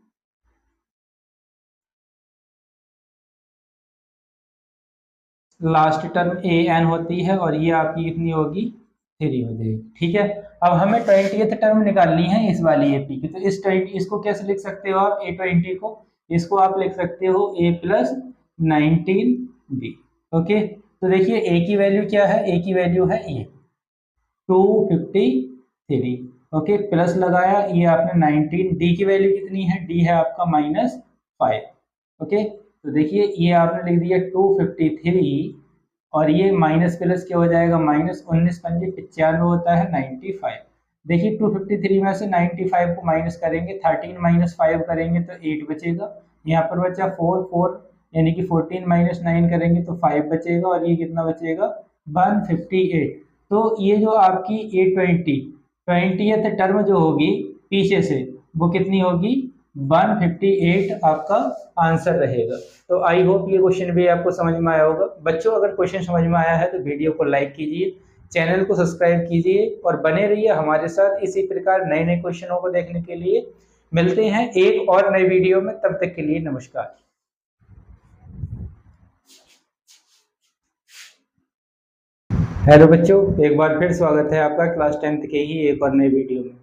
लास्ट टर्म ए एन होती है और ये आपकी कितनी होगी, 3 हो जाएगी। ठीक है, अब हमें 20th टर्म निकालनी है इस वाली एपी की। तो इस 20 इसको कैसे लिख सकते हो आप, A20 को, इसको आप लिख सकते हो A+19B। ओके, तो देखिए ए की वैल्यू क्या है, ए की वैल्यू है ये 253। ओके, प्लस लगाया, ये आपने 19, डी की वैल्यू कितनी है, डी है आपका -5। ओके, तो देखिए ये आपने लिख दिया 253 और ये माइनस प्लस क्या हो जाएगा, -19 पंजे 95 होता है 95। देखिए 253 में से 95 को माइनस करेंगे, 13 - 5 करेंगे तो 8 बचेगा। यहाँ पर बचा 4 यानी कि 14 - 9 करेंगे तो 5 बचेगा और ये कितना बचेगा, 158। तो ये जो आपकी A20 20th टर्म जो होगी पीछे से, वो कितनी होगी, 158 आपका आंसर रहेगा। तो आई होप ये क्वेश्चन भी आपको समझ में आया होगा। बच्चों अगर क्वेश्चन समझ में आया है तो वीडियो को लाइक कीजिए, चैनल को सब्सक्राइब कीजिए और बने रहिए हमारे साथ इसी प्रकार नए नए क्वेश्चनों को देखने के लिए। मिलते हैं एक और नए वीडियो में, तब तक के लिए नमस्कार। हेलो बच्चों, एक बार फिर स्वागत है आपका क्लास 10th के ही एक और नए वीडियो में।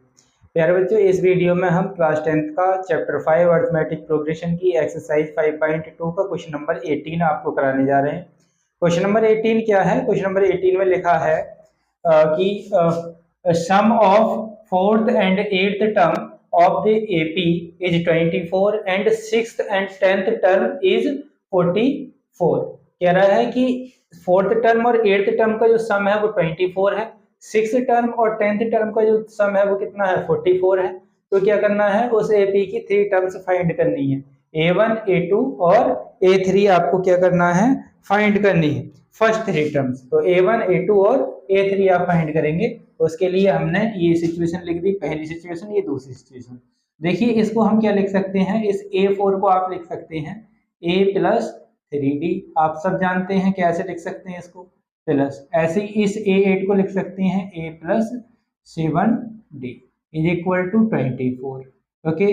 प्यारे बच्चों, इस वीडियो में हम क्लास 10th का चैप्टर 5 अर्थमेटिक प्रोग्रेशन की एक्सरसाइज 5.2 का क्वेश्चन नंबर 18 आपको कराने जा रहे हैं। क्वेश्चन नंबर 18 क्या है, क्वेश्चन नंबर 18 में लिखा है कि sum of 4th and 8th term of the AP is 24 and 6th and 10th term is 44। कह रहा है कि 4th टर्म और 8th टर्म का जो सम है वो 24 है, 6th टर्म और 10th टर्म का जो सम है वो कितना है, 44 है। तो क्या करना है, उस एपी की 3 टर्म्स फाइंड करनी है, A1 A2 और A3 आपको क्या करना है, फाइंड करनी है, फर्स्ट 3 टर्म्स। तो A1 A2 और A3 आप फाइंड करेंगे। उसके लिए हमने ये सिचुएशन लिख दी, पहली सिचुएशन, ये दूसरी सिचुएशन। देखिए इसको हम क्या लिख सकते हैं, इस A4 को आप लिख सकते हैं A+3D। आप सब जानते हैं कैसे लिख सकते हैं इसको, प्लस। ऐसे ही इस A8 को लिख सकते हैं A+7D is equal to 24। Okay,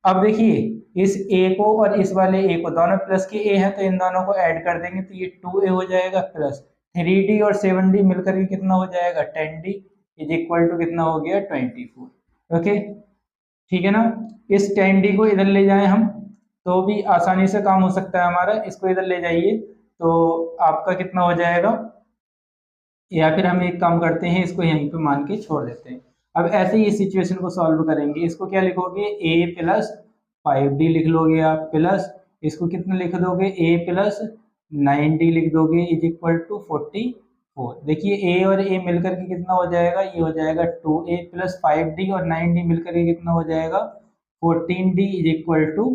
अब देखिए इस A को और इस वाले A को, दोनों प्लस के A है तो इन दोनों को ऐड कर देंगे तो ये 2A हो जाएगा, प्लस 3D और 7D मिलकर के कितना हो जाएगा, 10D इज इक्वल टू कितना हो गया, 24। ओके, ठीक है ना। इस 10D को इधर ले जाएं हम तो भी आसानी से काम हो सकता है हमारा। इसको इधर ले जाइए तो आपका कितना हो जाएगा, या फिर हम एक काम करते हैं, इसको यहीं पे मान के छोड़ देते हैं। अब ऐसे ही इस सिचुएशन को सॉल्व करेंगे। इसको क्या लिखोगे, a प्लस 5D लिख लोगे आप, प्लस इसको कितना लिख दोगे, a प्लस 9D लिख दोगे इज इक्वल टू 44। देखिए a और a मिलकर के कितना हो जाएगा, ये हो जाएगा 2a प्लस 5D और 9D मिलकर के कितना हो जाएगा 14D इज इक्वल टू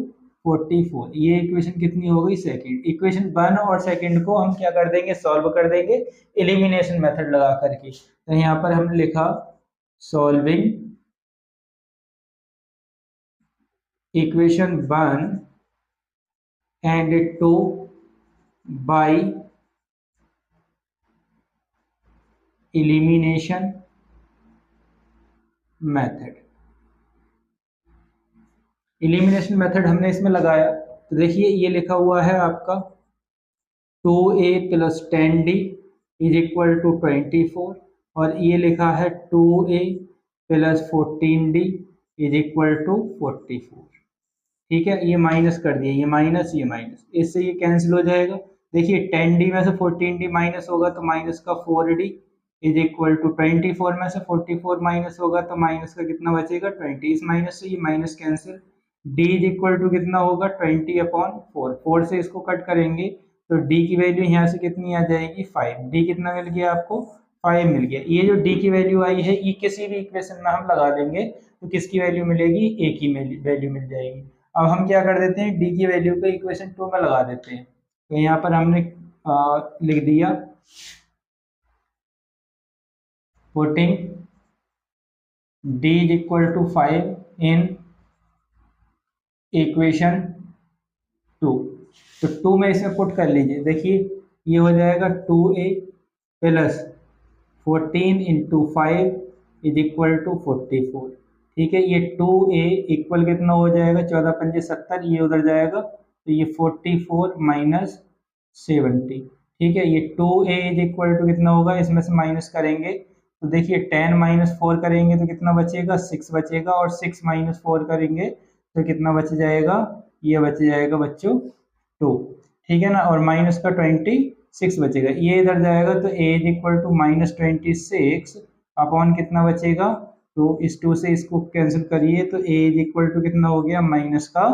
44। ये इक्वेशन कितनी हो गई, सेकंड। इक्वेशन 1 और सेकंड को हम क्या कर देंगे, सॉल्व कर देंगे एलिमिनेशन मेथड लगा करके। तो यहाँ पर हमने लिखा solving equation 1 and 2 by elimination method. Elimination method हमने इसमें लगाया तो देखिए ये लिखा हुआ है आपका 2a plus 10d is equal to 24, और ये लिखा है 2a plus 14d is equal to 44। ठीक है, ये माइनस कर दिए, ये माइनस ये माइनस, इससे ये कैंसिल हो जाएगा। देखिए 10d में से 14d माइनस होगा तो माइनस का 4d इज इक्वल टू 24 में से 44 माइनस होगा तो माइनस का कितना बचेगा 20। इस माइनस से ये minus cancel, d is equal to कितना होगा 20/4। 4 से इसको कट करेंगे तो d की वैल्यू यहाँ से कितनी आ जाएगी 5। d कितना मिल गया आपको 5 मिल गया। ये जो d की वैल्यू आई है ये किसी भी इक्वेशन में हम लगा देंगे तो किसकी वैल्यू मिलेगी, a की वैल्यू मिल जाएगी। अब हम क्या कर देते हैं, d की वैल्यू को इक्वेशन 2 में लगा देते हैं। तो यहाँ पर हमने लिख दिया putting d is equal to 5 in equation 2। तो 2 में इसमें पुट कर लीजिए। देखिए ये हो जाएगा 2a plus 14 into 5 is equal to 44। ठीक है, ये 2a इक्वल कितना हो जाएगा 14 पंजे 70, ये उधर जाएगा तो ये 44 माइनस 70। ठीक है, ये 2a इज इक्वल टू कितना होगा, इसमें से माइनस करेंगे तो देखिए 10 माइनस 4 करेंगे तो कितना बचेगा 6 बचेगा, और 6 माइनस 4 करेंगे तो कितना बच जाएगा, ये बच जाएगा बच्चों 2। ठीक है ना, और माइनस का 26 बचेगा, ये इधर जाएगा तो a is equal to minus 26 upon कितना बचेगा, तो इस 2 से इसको कैंसिल करिए तो a इज इक्वल टू कितना हो गया माइनस का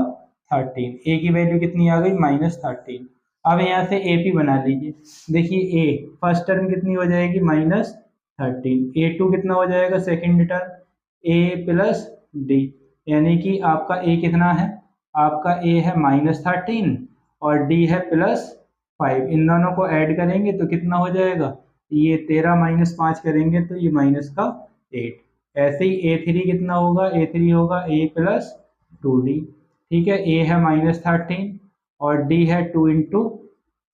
13। a की वैल्यू कितनी आ गई माइनस 13। अब यहाँ से ए पी बना लीजिए। देखिए a फर्स्ट टर्म कितनी हो जाएगी माइनस 13, a2 कितना हो जाएगा second term a plus D, यानी कि आपका a कितना है, आपका a है माइनस 13 और d है प्लस 5। इन दोनों को ऐड करेंगे तो कितना हो जाएगा, ये 13 माइनस 5 करेंगे तो ये माइनस का 8। ऐसे ही a3 कितना होगा, a3 होगा a प्लस 2d। ठीक है, a है माइनस 13 और d है 2 इंटू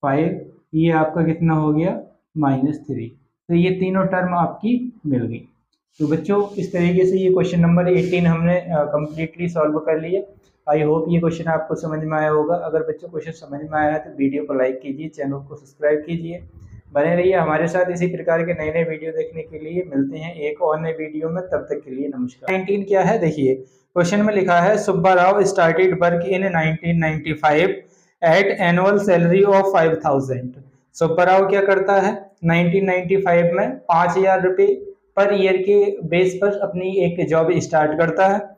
5, ये आपका कितना हो गया -3। तो ये तीनों टर्म आपकी मिल गई। तो बच्चों इस तरीके से ये क्वेश्चन नंबर 18 हमने कम्प्लीटली सॉल्व कर लिया। आई होप ये क्वेश्चन आपको समझ में आया होगा। अगर बच्चों क्वेश्चन समझ में आया है तो वीडियो को लाइक कीजिए, चैनल को सब्सक्राइब कीजिए, बने रहिए हमारे साथ। इसी प्रकार के नए नए वीडियो देखने के लिए मिलते हैं एक और नए वीडियो में, तब तक के लिए नमस्कार। 19 क्या है, देखिए क्वेश्चन में लिखा है Subba Rao started work in 1995 at annual salary of 5000। Subba Rao क्या करता है 1995 में 5000 रुपये पर ईयर के बेस पर अपनी एक जॉब स्टार्ट करता है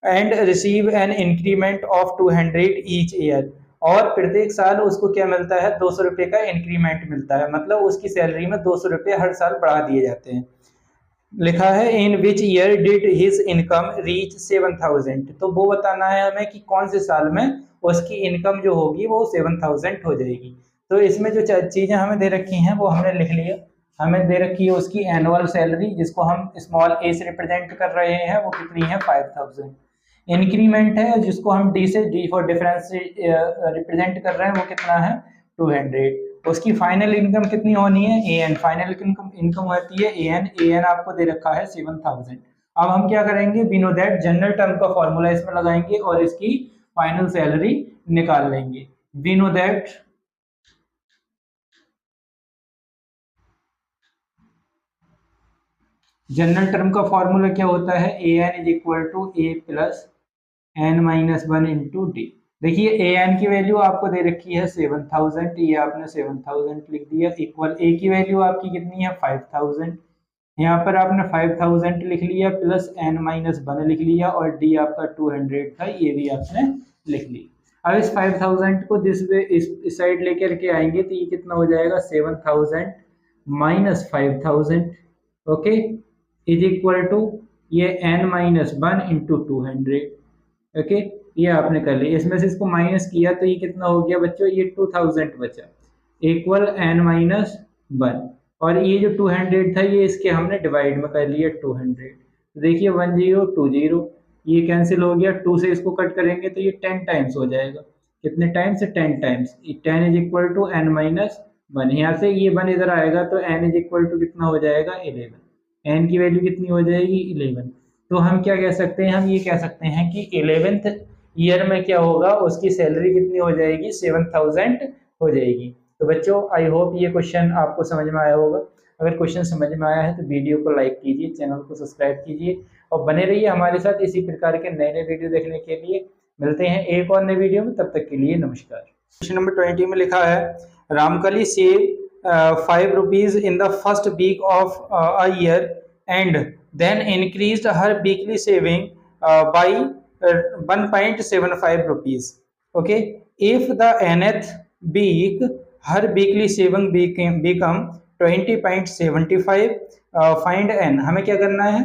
and receive an increment of 200 each year, और प्रत्येक साल उसको क्या मिलता है 200 रुपये का इंक्रीमेंट मिलता है, मतलब उसकी सैलरी में 200 रुपये हर साल बढ़ा दिए जाते हैं। लिखा है in which year did his income reach 7000। तो वो बताना है हमें कि कौन से साल में उसकी इनकम जो होगी वो 7000 हो जाएगी। तो इसमें जो चीज़ें हमें दे रखी हैं वो हमने लिख लिया। हमें दे रखी है उसकी एनुअल सैलरी, जिसको हम स्मॉल ए से रिप्रेजेंट कर रहे हैं, वो कितनी है 5000। इंक्रीमेंट है जिसको हम डी से, डी फॉर डिफरेंस से रिप्रेजेंट कर रहे हैं, वो कितना है 200। उसकी फाइनल इनकम कितनी होनी है ए एन, फाइनल इनकम होती है ए एन आपको दे रखा है 7000। अब हम क्या करेंगे, we know that general term का फॉर्मूला इसमें लगाएंगे और इसकी फाइनल सैलरी निकाल लेंगे। We know that general term का फॉर्मूला क्या होता है, a n is equal to a plus n-1 into d. देखिए ए एन की वैल्यू आपको दे रखी है 7000, ये आपने 7000 लिख दिया, इक्वल ए की वैल्यू आपकी कितनी है 5000, यहाँ पर आपने 5000 लिख लिया प्लस n-1 लिख लिया, और डी आपका 200 था, ये भी आपने लिख लिया। अब इस 5000 को इस साइड लेकर के आएंगे तो ये कितना हो जाएगा 7000 minus 5000, okay, is equal to ये n-1 इंटू 200, ओके, ये आपने कर लिया। इसमें से इसको माइनस किया तो ये कितना हो गया बच्चों, ये 2000 बचा, इक्वल n-1, और ये जो 200 था ये इसके हमने डिवाइड में कर लिया 200, तो देखिए 1020, ये कैंसिल हो गया, 2 से इसको कट करेंगे तो ये 10 टाइम्स हो जाएगा, कितने times, 10 times, 10 is equal to n-1, यहाँ से ये 1 इधर आएगा तो n इज इक्वल टू कितना हो जाएगा 11, n की वैल्यू कितनी हो जाएगी 11। तो हम क्या कह सकते हैं, हम ये कह सकते हैं कि 11th ईयर में क्या होगा, उसकी सैलरी कितनी हो जाएगी 7000 हो जाएगी। तो बच्चों आई होप ये क्वेश्चन आपको समझ में आया होगा। अगर क्वेश्चन समझ में आया है तो वीडियो को लाइक कीजिए, चैनल को सब्सक्राइब कीजिए और बने रहिए हमारे साथ इसी प्रकार के नए नए वीडियो देखने के लिए। मिलते हैं एक और नए वीडियो में, तब तक के लिए नमस्कार। क्वेश्चन नंबर 20 में लिखा है, Ramkali save 5 rupees in the first week of a year and then increased her weekly saving by 1.75 rupees. Okay, if the nth week her weekly saving become 20.75, find n। हमें क्या करना है,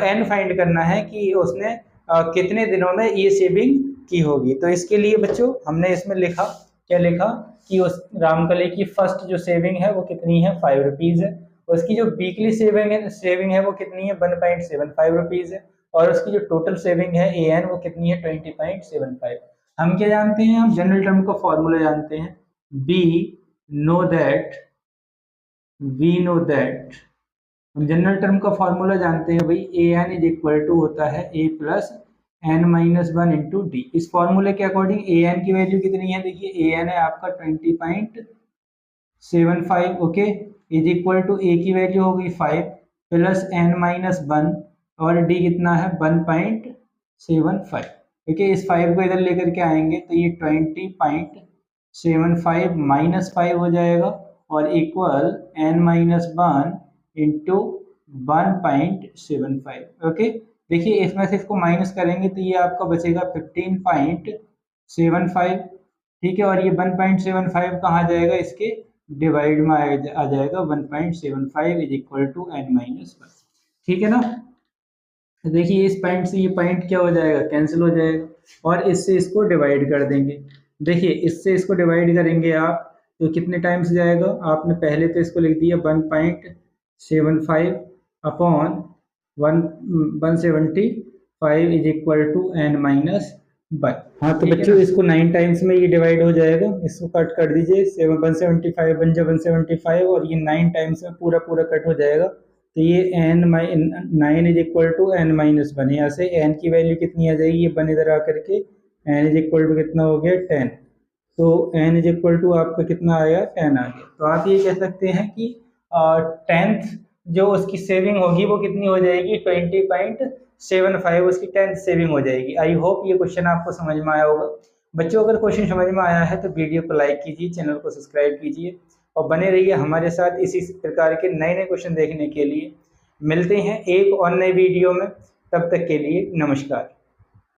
n फाइंड करना है कि उसने कितने दिनों में ये सेविंग की होगी। तो इसके लिए बच्चों हमने इसमें लिखा, क्या लिखा कि उस रामकली की फर्स्ट जो सेविंग है वो कितनी है 5 रुपीज है, उसकी जो वीकली सेविंग है वो कितनी है 1.75 रुपीज है, और उसकी जो टोटल सेविंग है ए एन वो कितनी है 20.75। हम क्या जानते हैं, हम जनरल टर्म का फॉर्मूला जानते हैं, वी नो दैट, हम जनरल टर्म का फॉर्मूला जानते हैं भाई, ए एन इज इक्वल टू होता है ए प्लस n-1 इंटू डी। इस फॉर्मूले के अकॉर्डिंग ए एन की वैल्यू कितनी है, देखिए ए एन है आपका 20.75, okay, is equal to a की वैल्यू हो गई 5 प्लस n-1 और डी कितना है 1.75, ठीक है। इस 5 को इधर लेकर के आएंगे तो ये 20.75 माइनस 5 हो जाएगा और इक्वल n-1 इंटू 1.75, ओके। देखिए इसमें से इसको माइनस करेंगे तो ये आपका बचेगा 15.75, ठीक है, और ये 1.75 कहाँ जाएगा, इसके डिवाइड में आ जाएगा 1.75 इज इक्वल टू n-1, ठीक है ना। देखिए इस पॉइंट से ये पॉइंट क्या हो जाएगा, कैंसिल हो जाएगा, और इससे इसको डिवाइड कर देंगे। देखिए इससे इसको डिवाइड करेंगे आप तो कितने टाइम्स जाएगा, आपने पहले तो इसको लिख दिया 1.75 upon 175 is equal to n-1। हाँ तो बच्चों इसको 9 टाइम्स में ये डिवाइड हो जाएगा, इसको कट कर दीजिए, 175 बन जाए 175 और ये 9 टाइम्स में पूरा कट हो जाएगा, तो ये n-9 is equal to n-1। यहाँ से n की वैल्यू कितनी आ जाएगी, ये 1 इधर आकर के n इज इक्वल टू कितना हो गया 10, तो n इज इक्वल टू आपका कितना आया 10 आ गया। तो आप ये कह सकते हैं कि 10th जो उसकी सेविंग होगी वो कितनी हो जाएगी 20.75, उसकी 10th सेविंग हो जाएगी। आई होप ये क्वेश्चन आपको समझ में आया होगा। बच्चों अगर क्वेश्चन समझ में आया है तो वीडियो को लाइक कीजिए, चैनल को सब्सक्राइब कीजिए और बने रहिए हमारे साथ इसी प्रकार के नए नए क्वेश्चन देखने के लिए। मिलते हैं एक और नए वीडियो में, तब तक के लिए नमस्कार।